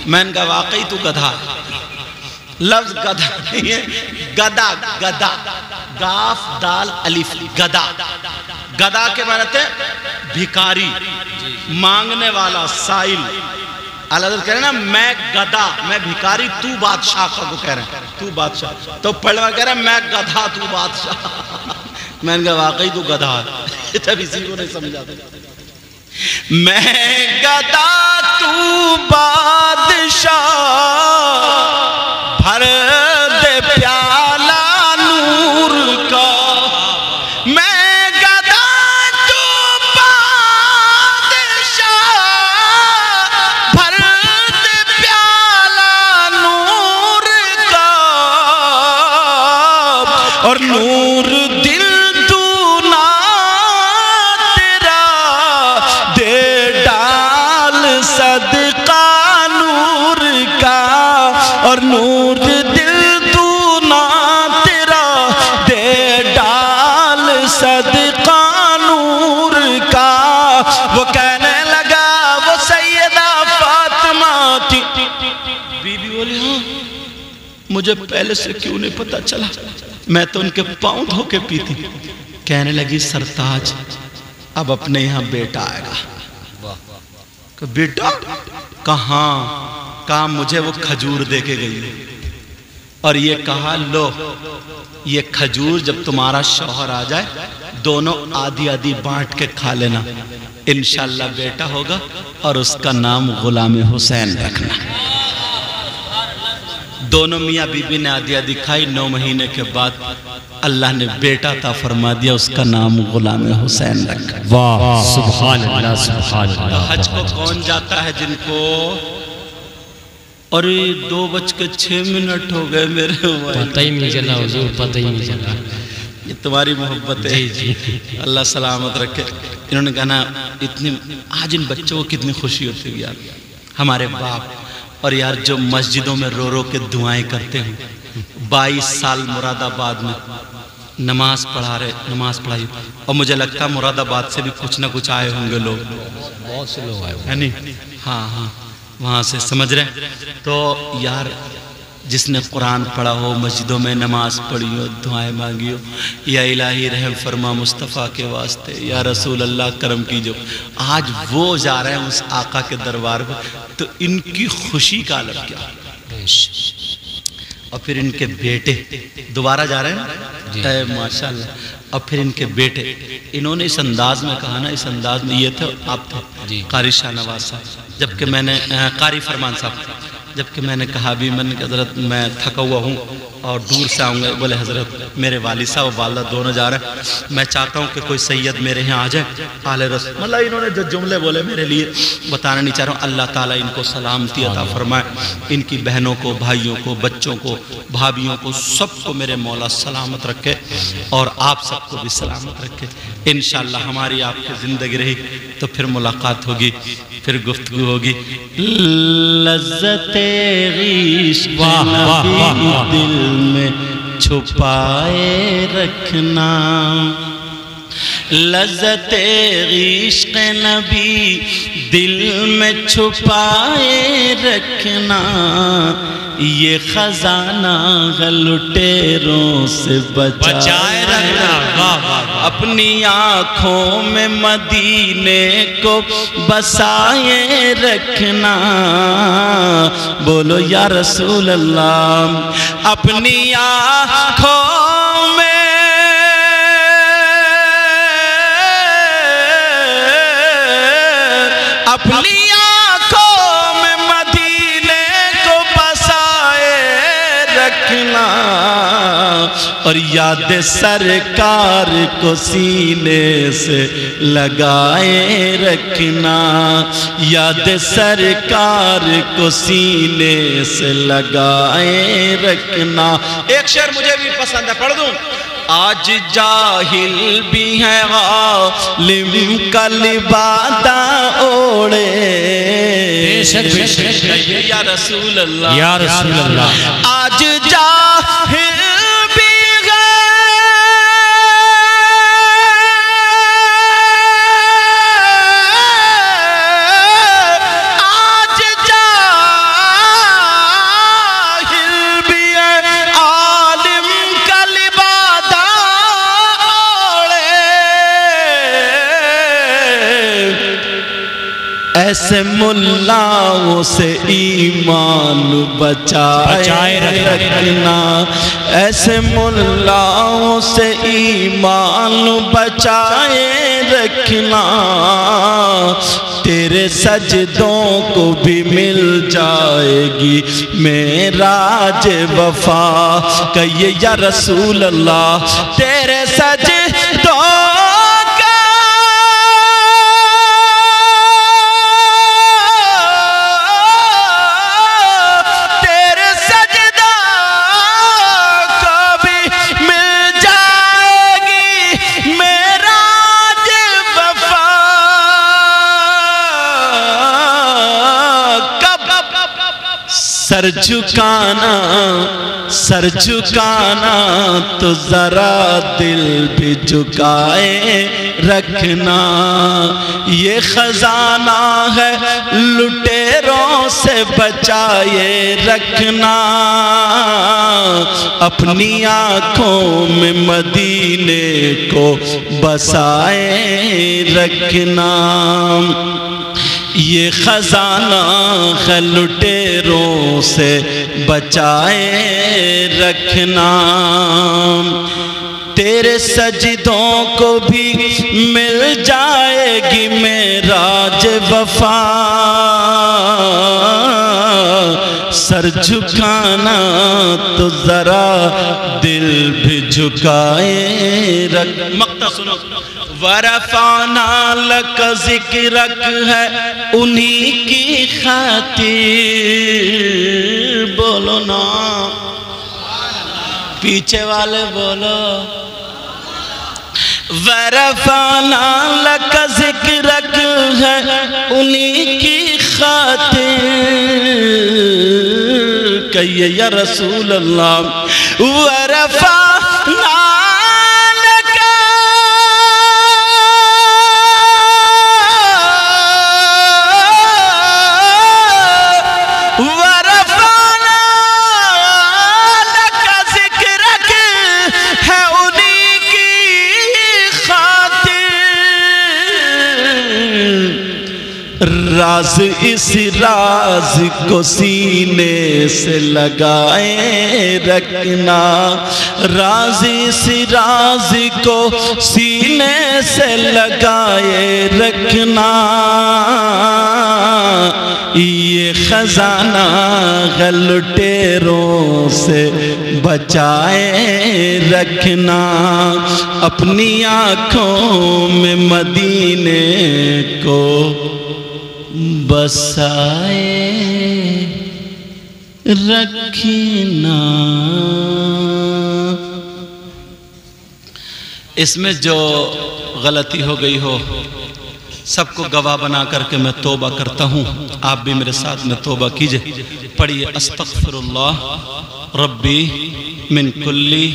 Speaker 1: मैंने कहा, वाकई तू गधा है। लफ्ज गधा नहीं है, गदा, गदा, गाफ दाल अलिफ, गदा। गदा के माने थे भिखारी, मांगने वाला, साइल। अल्लाह कह रहे ना, मैं गदा, मैं भिखारी, तू बादशाह का को कह रहे हैं, तू बादशाह। तो पढ़वा कह रहे हैं, मैं गधा तू बादशाह। मैंने कहा, वाकई तू गधा है। तब इसी को नहीं समझा। मैं गदा तू बादशाह, भर दे प्याला नूर का। मैं गदा तू बादशाह, भर दे प्याला नूर का, और नूर दिल सदका नूर का, और नूर दिल तू ना तेरा दे डाल सदका नूर का। वो कहने लगा, वो सैयदा फातिमा थी। बीबी बोली, हाँ मुझे पहले से क्यों नहीं पता चला, मैं तो उनके पांव धो के पीती। कहने लगी, सरताज अब अपने यहाँ बेटा आएगा। बेटा कहाँ? कहा, मुझे वो खजूर दे के गई और ये कहा, लो ये खजूर जब तुम्हारा शौहर आ जाए दोनों आधी आधी बांट के खा लेना, इंशाल्लाह बेटा होगा और उसका नाम गुलाम हुसैन रखना। दोनों मियाँ बीबी ने आधी आधी खाई। 9 महीने के बाद अल्लाह ने बेटा ता फरमा दिया, उसका नाम गुलाम हुसैन रखा।
Speaker 2: वाह सुभान अल्लाह सुभान
Speaker 1: तो
Speaker 2: अल्लाह।
Speaker 1: हज को कौन जाता है जिनको, अरे 2:06 हो गए मेरे,
Speaker 2: पता ही नहीं चला हुजूर, पता ही नहीं चला।
Speaker 1: ये तुम्हारी मोहब्बत है जी, अल्लाह सलामत रखे। इन्होंने कहा ना, इतनी आज इन बच्चों को कितनी खुशी होती है यार, हमारे बाप। और यार जो मस्जिदों में रो रो के दुआएं करते हैं, 22 साल मुरादाबाद में नमाज पढ़ाई, और मुझे लगता है मुरादाबाद से भी कुछ ना कुछ आए होंगे लोग,
Speaker 2: बहुत से लोग आए
Speaker 1: है नहीं? हाँ, वहाँ से, समझ रहे। तो यार जिसने कुरान पढ़ा हो, मस्जिदों में नमाज पढ़ी हो, दुआएं मांगी हो, या इलाही रहम फरमा मुस्तफ़ा के वास्ते, या रसूल अल्लाह करम कीजिए, आज वो जा रहे हैं उस आका के दरबार में, तो इनकी खुशी का अलग क्या। और फिर इनके बेटे दोबारा जा रहे हैं, माशाल्लाह। और फिर इनके बेटे, इन्होंने इस अंदाज में कहा ना, इस अंदाज में ये थे, आप थे कारी शाहनवाज साहब, जबकि मैंने कारी फरमान साहब, जबकि मैंने कहा भी, मैंने कहा हज़रत मैं थका हुआ हूँ और दूर से आऊँगा। बोले हज़रत मेरे वालिद साहब वालदा दोनों जा रहे हैं, मैं चाहता हूँ कि कोई सैयद मेरे यहाँ आ जाए, आले रसूल। मतलब इन्होंने जो जुमले बोले मेरे लिए बताना नहीं चाह रहा हूँ। अल्लाह ताला इनको सलामती अता फरमाए, इनकी बहनों को, भाइयों को, बच्चों को, भाभियों को, सबको मेरे मौला सलामत रखे और आप सबको भी सलामत रखे। इंशाअल्लाह हमारी आपकी ज़िंदगी रही तो फिर मुलाकात होगी, फिर गुफ्तगू होगी। लज़्ज़ते इश्क़ नबी दिल में छुपाए रखना, लज़्ज़ते इश्क़ नबी दिल में छुपाए रखना, ये खजाना लुटेरों से बचाए रखना। अपनी आँखों में मदीने को बसाए रखना, बोलो या रसूल अल्लाह। अपनी आँखों में, अपनी और याद सरकार को सीने से लगाए रखना, याद सरकार को सीने से लगाए रखना। एक शेर मुझे भी पसंद है, पढ़ दूं। आज जाहिल भी है आलिम का लिबादा ओढ़े, या रसूल अल्लाह,
Speaker 2: या रसूल अल्लाह।
Speaker 1: आज जाहिल ऐसे मुल्लाओं से ईमान बचाए रखना, ऐसे मुल्लाओं से ईमान बचाए रखना। तेरे सजदों को भी मिल जाएगी मेराज वफा, कहिए या रसूल अल्लाह। तेरे सजदों सर झुकाना, सर झुकाना तो जरा दिल भी झुकाए रखना। ये खजाना है लुटेरों से बचाए रखना, अपनी आँखों में मदीने को बसाए रखना। ये खजाना है लुटेरों से बचाए रखना। तेरे सजदों को भी मिल जाएगी मेराज वफा, सर झुकाना तो जरा दिल भी झुकाए रख। मक्ता सुनो, वरफाना लक ज़िक्रक है उन्हीं की खातिर। बोलो ना, पीछे वाले बोलो। वरफाना लक ज़िक्रक है उन्हीं की खातिर। कहिए या रसूल अल्लाह। वरफाना राज इस राज को सीने से लगाए रखना, राज इस राज को सीने से लगाए रखना। ये खजाना लुटेरों से बचाए रखना, अपनी आँखों में मदीने को बसाए रखना। इसमें जो गलती हो गई हो सबको गवाह बना करके मैं तौबा करता हूँ। आप भी मेरे साथ में तौबा कीजिए। पढ़िए, अस्तगफिरुल्लाह रब्बी मिन कुल्ली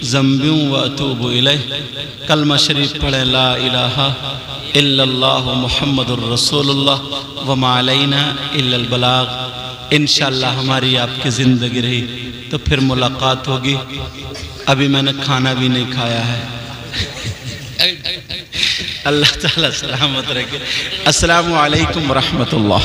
Speaker 1: ज़ंबिन व अतूबु इलैह। कलमा शरीफ पढ़े, ला इलाहा इल्लल्लाहु मुहम्मदुर रसूलुल्लाह व मा अलैना इल्लल बलाग। इंशाअल्लाह हमारी आपकी ज़िंदगी रही तो फिर मुलाकात होगी। अभी मैंने खाना भी नहीं खाया है। अल्लाह ताला सलामत रखे। अस्सलामु अलैकुम व रहमतुल्लाह।